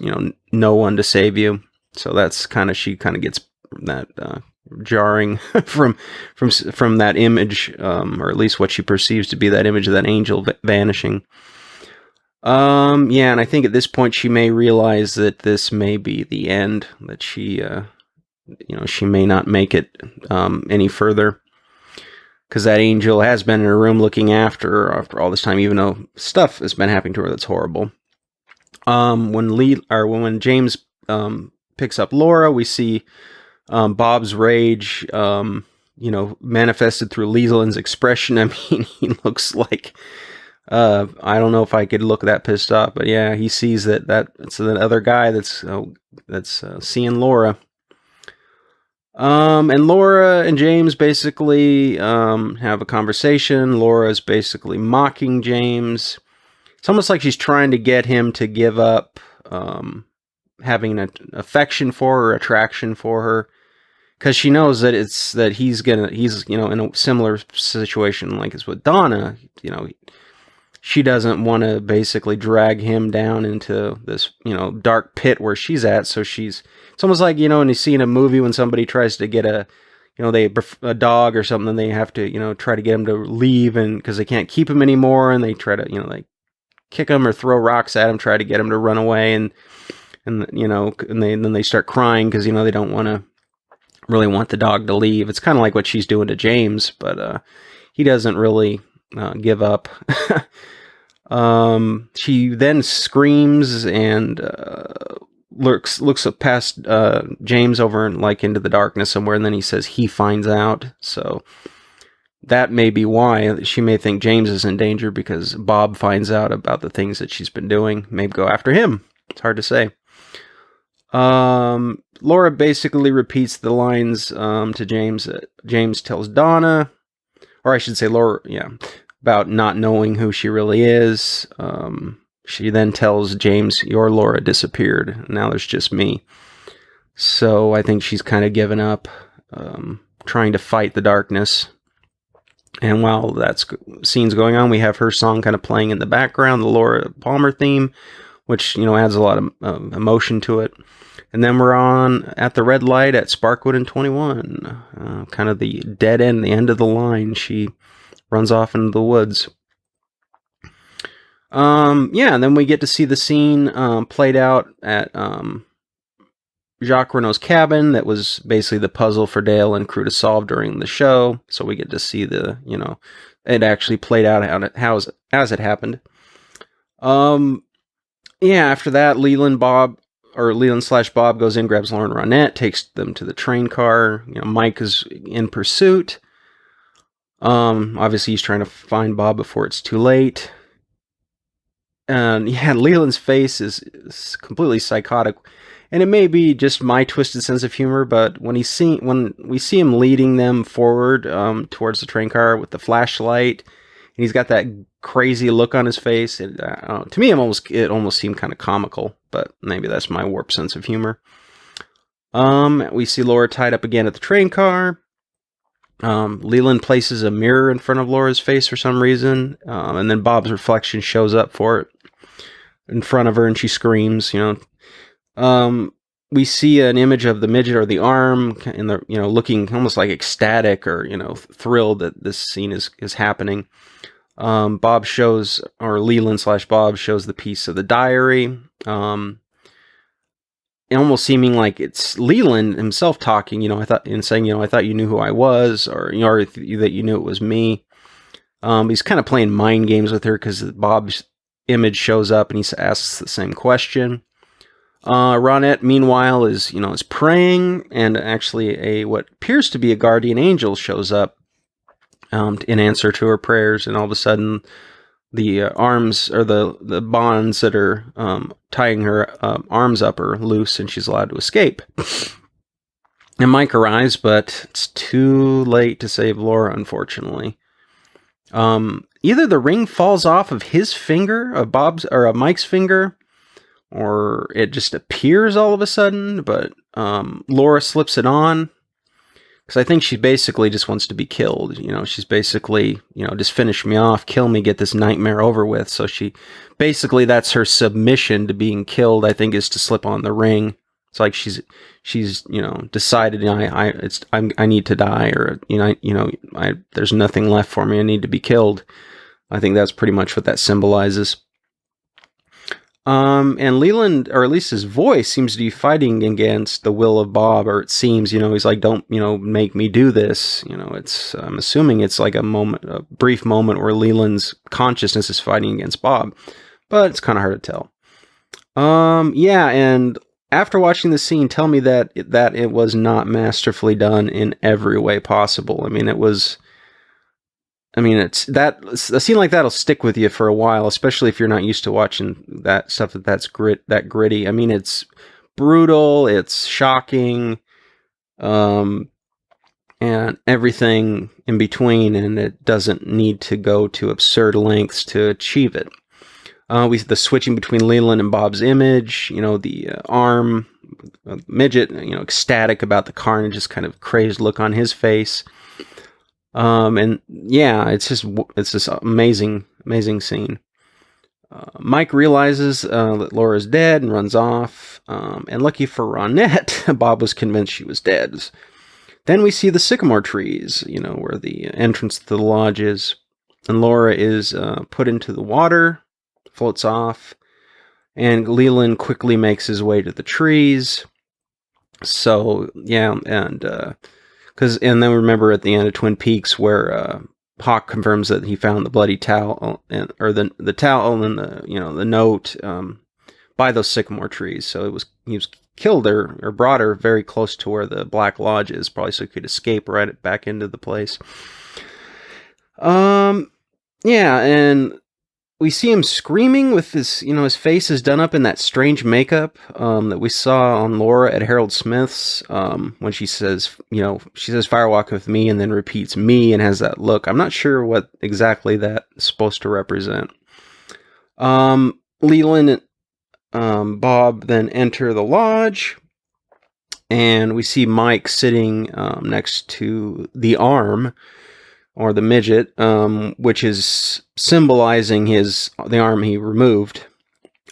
no one to save you. So that's she kind of gets that jarring from that image, or at least what she perceives to be that image of that angel vanishing. Yeah, and I think at this point she may realize that this may be the end, that she may not make it any further. Because that angel has been in her room looking after her after all this time, even though stuff has been happening to her that's horrible. When James picks up Laura, we see Bob's rage, manifested through Leland's expression. I mean, he looks like I don't know if I could look that pissed off, but yeah, he sees that's the other guy that's seeing Laura. And Laura and James basically have a conversation. Laura is basically mocking James. It's almost like she's trying to get him to give up having an affection for her, attraction for her, because she knows that he's in a similar situation like it's with Donna. She doesn't want to basically drag him down into this, dark pit where she's at. So it's almost like, when you see in a movie when somebody tries to get a dog or something, they have to, try to get him to leave, and because they can't keep him anymore, and they try to, like kick him or throw rocks at him, try to get him to run away, and then they start crying because, they don't really want the dog to leave. It's kind of like what she's doing to James, but he doesn't really give up. She then screams and looks past James over and into the darkness somewhere, and then he says he finds out. So that may be why she may think James is in danger, because Bob finds out about the things that she's been doing. Maybe go after him. It's hard to say. Laura basically repeats the lines to James that James tells Donna, or I should say Laura, about not knowing who she really is. She then tells James, "Your Laura disappeared. Now there's just me." So I think she's kind of given up, trying to fight the darkness. And while that scene's going on, we have her song kind of playing in the background, the Laura Palmer theme, which, adds a lot of emotion to it. And then we're on at the red light at Sparkwood and 21, kind of the dead end, the end of the line. She runs off into the woods. And then we get to see the scene played out at Jacques Renault's cabin. That was basically the puzzle for Dale and crew to solve during the show. So we get to see it actually played out as it happened. After that, Leland/Bob goes in, grabs Lauren Ronette, takes them to the train car. Mike is in pursuit. Obviously he's trying to find Bob before it's too late. And Leland's face is completely psychotic. And it may be just my twisted sense of humor, but when we see him leading them forward towards the train car with the flashlight, and he's got that crazy look on his face, to me it almost seemed kind of comical, but maybe that's my warped sense of humor. We see Laura tied up again at the train car. Leland places a mirror in front of Laura's face for some reason, and then Bob's reflection shows up for it in front of her, and she screams. We see an image of the midget or the arm, in the looking almost like ecstatic or thrilled that this scene is happening. Bob shows, or Leland/Bob shows, the piece of the diary. Almost seeming like it's Leland himself talking, I thought you knew who I was, or that you knew it was me. He's kind of playing mind games with her because Bob's image shows up and he asks the same question. Ronette, meanwhile, is praying, and actually what appears to be a guardian angel shows up in answer to her prayers, and all of a sudden the arms, or the bonds that are tying her arms up, are loose, and she's allowed to escape. And Mike arrives, but it's too late to save Laura, unfortunately. Either the ring falls off of his finger, of Mike's finger, or it just appears all of a sudden, but Laura slips it on. Because I think she basically just wants to be killed. She's basically, just finish me off, kill me, get this nightmare over with. So that's her submission to being killed, I think, is to slip on the ring. It's like she's decided, I need to die, or, there's nothing left for me. I need to be killed. I think that's pretty much what that symbolizes. And Leland, or at least his voice, seems to be fighting against the will of Bob, or it seems, he's like, don't, make me do this. I'm assuming it's like a brief moment where Leland's consciousness is fighting against Bob, but it's kind of hard to tell. Yeah, and after watching the scene, tell me that it was not masterfully done in every way possible. It's a scene like that'll stick with you for a while, especially if you're not used to watching that stuff that's gritty. It's brutal, it's shocking, and everything in between, and it doesn't need to go to absurd lengths to achieve it. The switching between Leland and Bob's image, the arm midget, ecstatic about the carnage, just kind of crazed look on his face. And yeah, it's this amazing scene. Mike realizes that Laura's dead and runs off. And lucky for Ronette, Bob was convinced she was dead. Then we see the sycamore trees, where the entrance to the lodge is. And Laura is put into the water, floats off. And Leland quickly makes his way to the trees. So, yeah, and then remember at the end of Twin Peaks where Hawk confirms that he found the bloody towel, or the towel and the note by those sycamore trees. So he was killed or brought her very close to where the Black Lodge is, probably so he could escape right back into the place. Yeah, and we see him screaming with his face is done up in that strange makeup that we saw on Laura at Harold Smith's when she says fire walk with me, and then repeats me and has that look. I'm not sure what exactly that's supposed to represent. Leland and Bob then enter the lodge, and we see Mike sitting next to the arm, or the midget, which is symbolizing the arm he removed.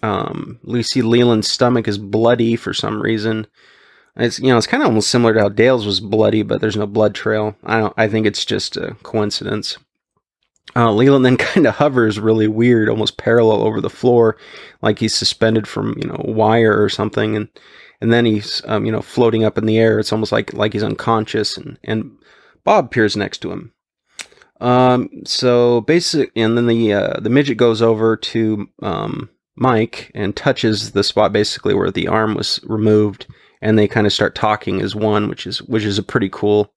We see Leland's stomach is bloody for some reason. It's kind of almost similar to how Dale's was bloody, but there's no blood trail. I think it's just a coincidence. Leland then kind of hovers really weird, almost parallel over the floor, like he's suspended from a wire or something, and then he's floating up in the air. It's almost like he's unconscious, and Bob appears next to him. So basic, and then the midget goes over to Mike and touches the spot basically where the arm was removed, and they kind of start talking as one, which is a pretty cool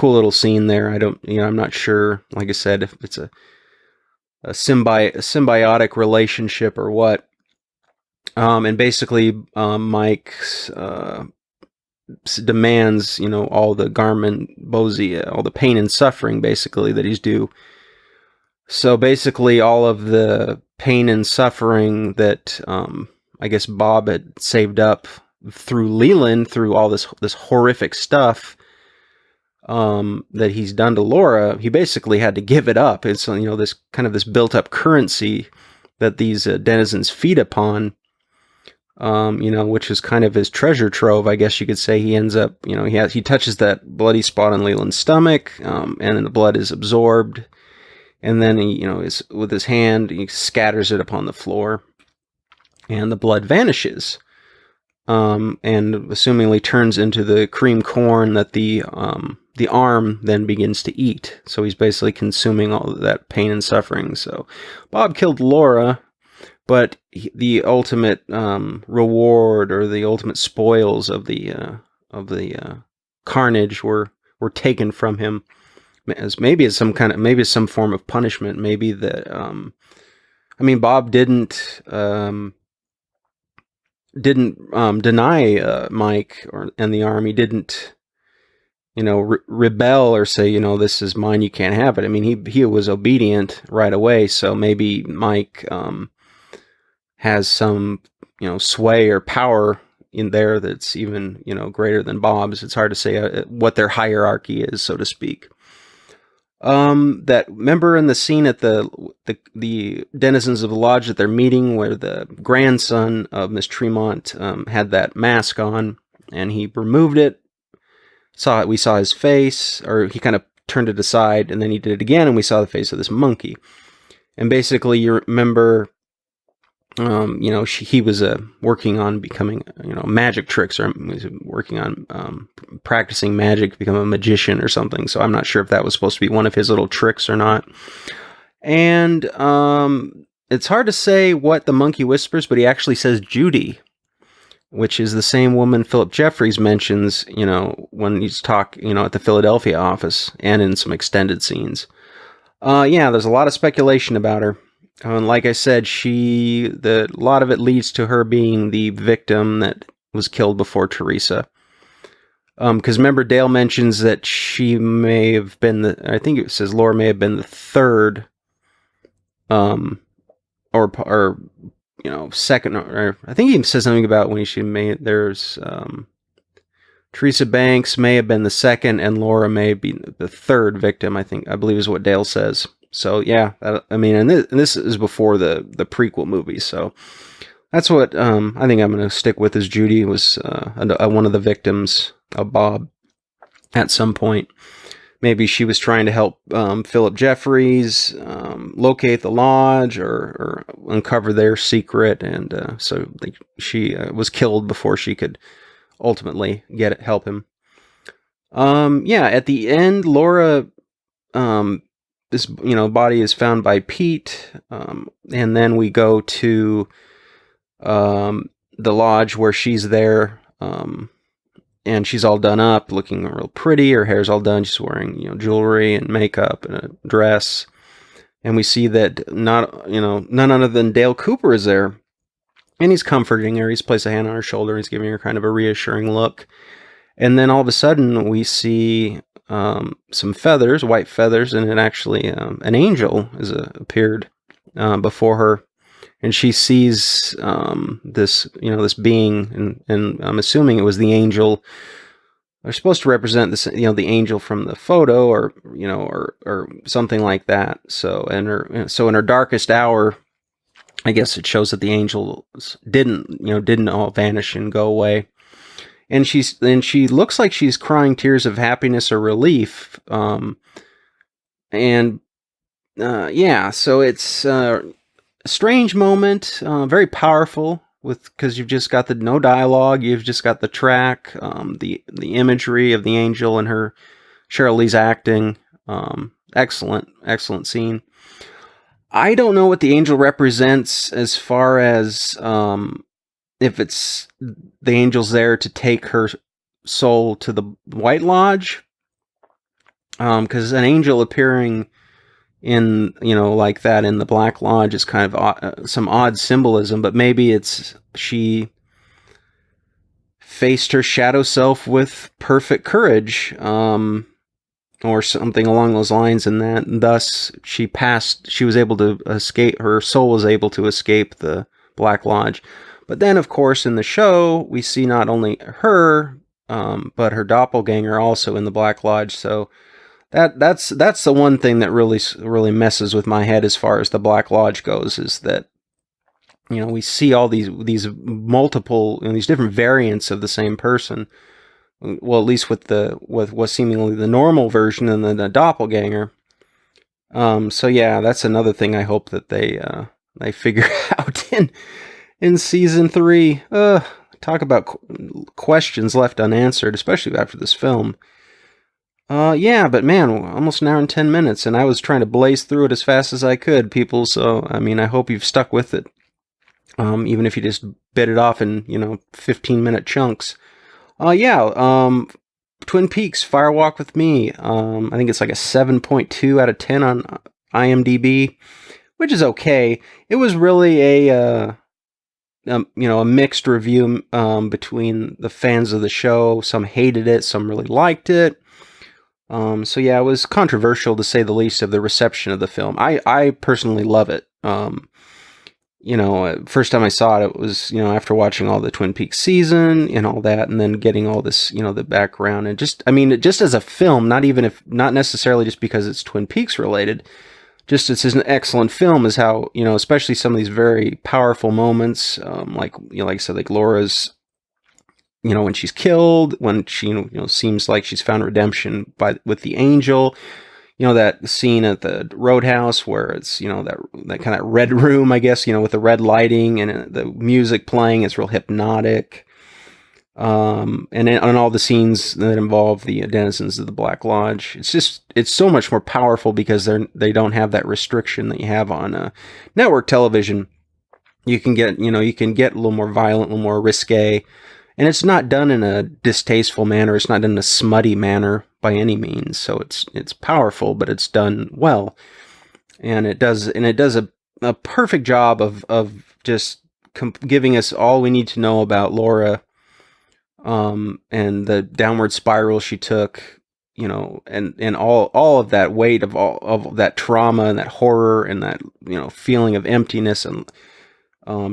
little scene there. I'm not sure, like I said, if it's a symbiotic relationship or what. And basically, Mike's demands, all the Garmin Bosie, all the pain and suffering, basically, that he's due. So basically, all of the pain and suffering that I guess Bob had saved up through Leland, through all this horrific stuff that he's done to Laura, he basically had to give it up. It's this built up currency that these denizens feed upon. Which is kind of his treasure trove, I guess you could say. He ends up, he touches that bloody spot on Leland's stomach, and then the blood is absorbed, and then he, is with his hand, he scatters it upon the floor, and the blood vanishes, and assumingly turns into the cream corn that the arm then begins to eat. So he's basically consuming all of that pain and suffering. So Bob killed Laura, but the ultimate reward, or the ultimate spoils of the carnage were taken from him, as some form of punishment. Maybe that Bob didn't deny Mike and the army. Didn't rebel or say this is mine, you can't have it. He was obedient right away. So maybe Mike has some sway or power in there that's even, greater than Bob's. It's hard to say what their hierarchy is, so to speak. That remember in the scene at the denizens of the lodge at their meeting, where the grandson of Miss Tremont had that mask on, and he removed it. We saw his face, or he kind of turned it aside, and then he did it again, and we saw the face of this monkey. And basically, you remember, he was working on becoming, magic tricks, or was working on practicing magic to become a magician or something. So I'm not sure if that was supposed to be one of his little tricks or not. And it's hard to say what the monkey whispers, but he actually says Judy, which is the same woman Philip Jeffries mentions, when he's at the Philadelphia office and in some extended scenes. There's a lot of speculation about her. And like I said, a lot of it leads to her being the victim that was killed before Teresa. Because remember, Dale mentions that she may have been I think it says Laura may have been the third, or second, or I think he says something about when there's, Teresa Banks may have been the second, and Laura may be the third victim, I believe is what Dale says. So yeah, and this is before the prequel movie, so that's what I think I'm going to stick with, is Judy was one of the victims of Bob at some point. Maybe she was trying to help Philip Jeffries locate the lodge or uncover their secret, and so she was killed before she could ultimately help him. At the end, Laura, this body is found by Pete, and then we go to the lodge where she's there, and she's all done up, looking real pretty. Her hair's all done. She's wearing jewelry and makeup and a dress, and we see that none other than Dale Cooper is there, and he's comforting her. He's placed a hand on her shoulder. He's giving her kind of a reassuring look, and then all of a sudden we see some feathers, white feathers, and it actually an angel has appeared before her, and she sees this being, and I'm assuming it was the angel. They're supposed to represent this, the angel from the photo, or or something like that. So in her darkest hour, I guess it shows that the angels didn't all vanish and go away. And she looks like she's crying tears of happiness or relief. So it's a strange moment, very powerful, because you've just got no dialogue, you've just got the track, the imagery of the angel and her, Cheryl Lee's acting. Excellent scene. I don't know what the angel represents, as far as if it's the angel's there to take her soul to the White Lodge, because an angel appearing in like that in the Black Lodge is kind of some odd symbolism, but maybe it's she faced her shadow self with perfect courage, or something along those lines, and thus she was able to escape, her soul was able to escape the Black Lodge. But then, of course, in the show, we see not only her, but her doppelganger also in the Black Lodge. So that's the one thing that really messes with my head as far as the Black Lodge goes, is that we see all these multiple these different variants of the same person. Well, at least with what's seemingly the normal version, and then the doppelganger. So yeah, that's another thing I hope that they figure out in season 3. Talk about questions left unanswered, especially after this film. But man, almost an hour and 10 minutes, and I was trying to blaze through it as fast as I could, people. So, I hope you've stuck with it. Even if you just bit it off in, 15-minute chunks. Twin Peaks, Fire Walk with Me. I think it's like a 7.2 out of 10 on IMDb, which is okay. It was really a mixed review between the fans of the show. Some hated it, some really liked it. It was controversial, to say the least, of the reception of the film. I personally love it. first time I saw it, it was, after watching all the Twin Peaks season and all that, and then getting all this, the background, and just as a film, not necessarily just because it's Twin Peaks related, just it's an excellent film, is how, especially some of these very powerful moments, like, like I said, like Laura's, when she's killed, when she, seems like she's found redemption with the angel. That scene at the roadhouse where it's, that kind of red room, I guess, with the red lighting and the music playing, it's real hypnotic. And all the scenes that involve the denizens of the Black Lodge, it's so much more powerful because they don't have that restriction that you have on network television. You can get, a little more violent, a little more risque, and it's not done in a distasteful manner. It's not done in a smutty manner by any means. So it's powerful, but it's done well. And it does a perfect job of just giving us all we need to know about Laura, and the downward spiral she took, and all of that weight of all of that trauma and that horror and that, feeling of emptiness and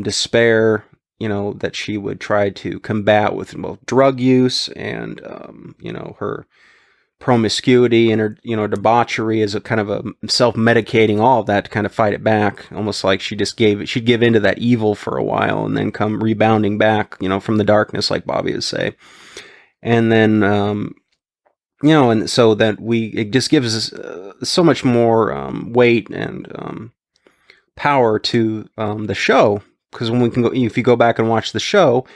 despair, that she would try to combat with both drug use and, her promiscuity and her, debauchery as a kind of a self-medicating, all of that to kind of fight it back. Almost like she'd give into that evil for a while and then come rebounding back, from the darkness, like Bobby would say. And then, and so that it just gives us so much more weight and power to the show. Because when we can go, if you go back and watch the show,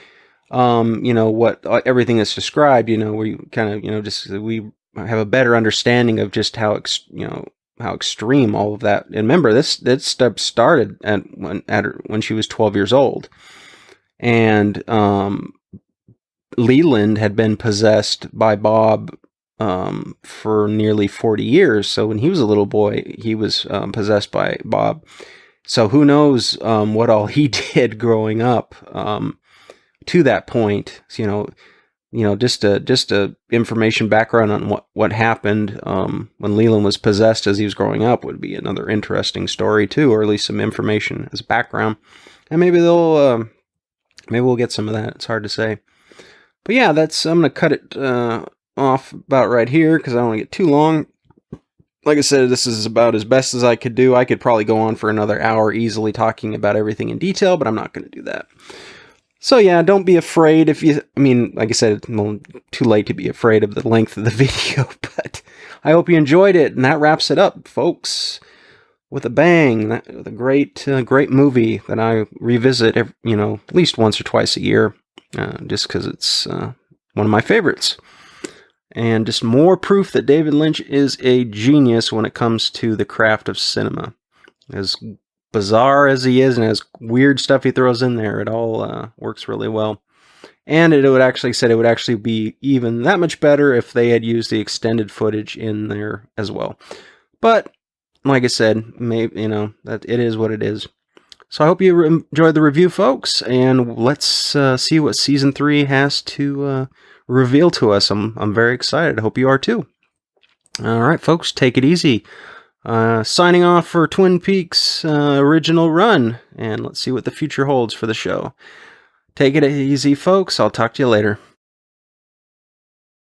what everything that's described, we kind of, we have a better understanding of just how extreme all of that. And remember, this stuff started when she was 12 years old, and Leland had been possessed by Bob for nearly 40 years. So when he was a little boy, he was possessed by Bob. So who knows what all he did growing up to that point. So, just a information background on what happened when Leland was possessed as he was growing up would be another interesting story too, or at least some information as background. And maybe maybe we'll get some of that. It's hard to say. But yeah, I'm gonna cut it off about right here because I don't want to get too long. Like I said, this is about as best as I could do. I could probably go on for another hour easily talking about everything in detail, but I'm not going to do that. So yeah, don't be afraid like I said, it's too late to be afraid of the length of the video, but I hope you enjoyed it, and that wraps it up, folks, with a bang. With a great movie that I revisit, at least once or twice a year, just because it's one of my favorites. And just more proof that David Lynch is a genius when it comes to the craft of cinema. As bizarre as he is and as weird stuff he throws in there, it all works really well. And it would actually be even that much better if they had used the extended footage in there as well. But like I said, maybe that it is what it is. So I hope you enjoyed the review, folks, and let's see what season 3 has to reveal to us. I'm very excited. I hope you are too. All right, folks, take it easy. Signing off for Twin Peaks original run, and let's see what the future holds for the show. Take it easy, folks. I'll talk to you later.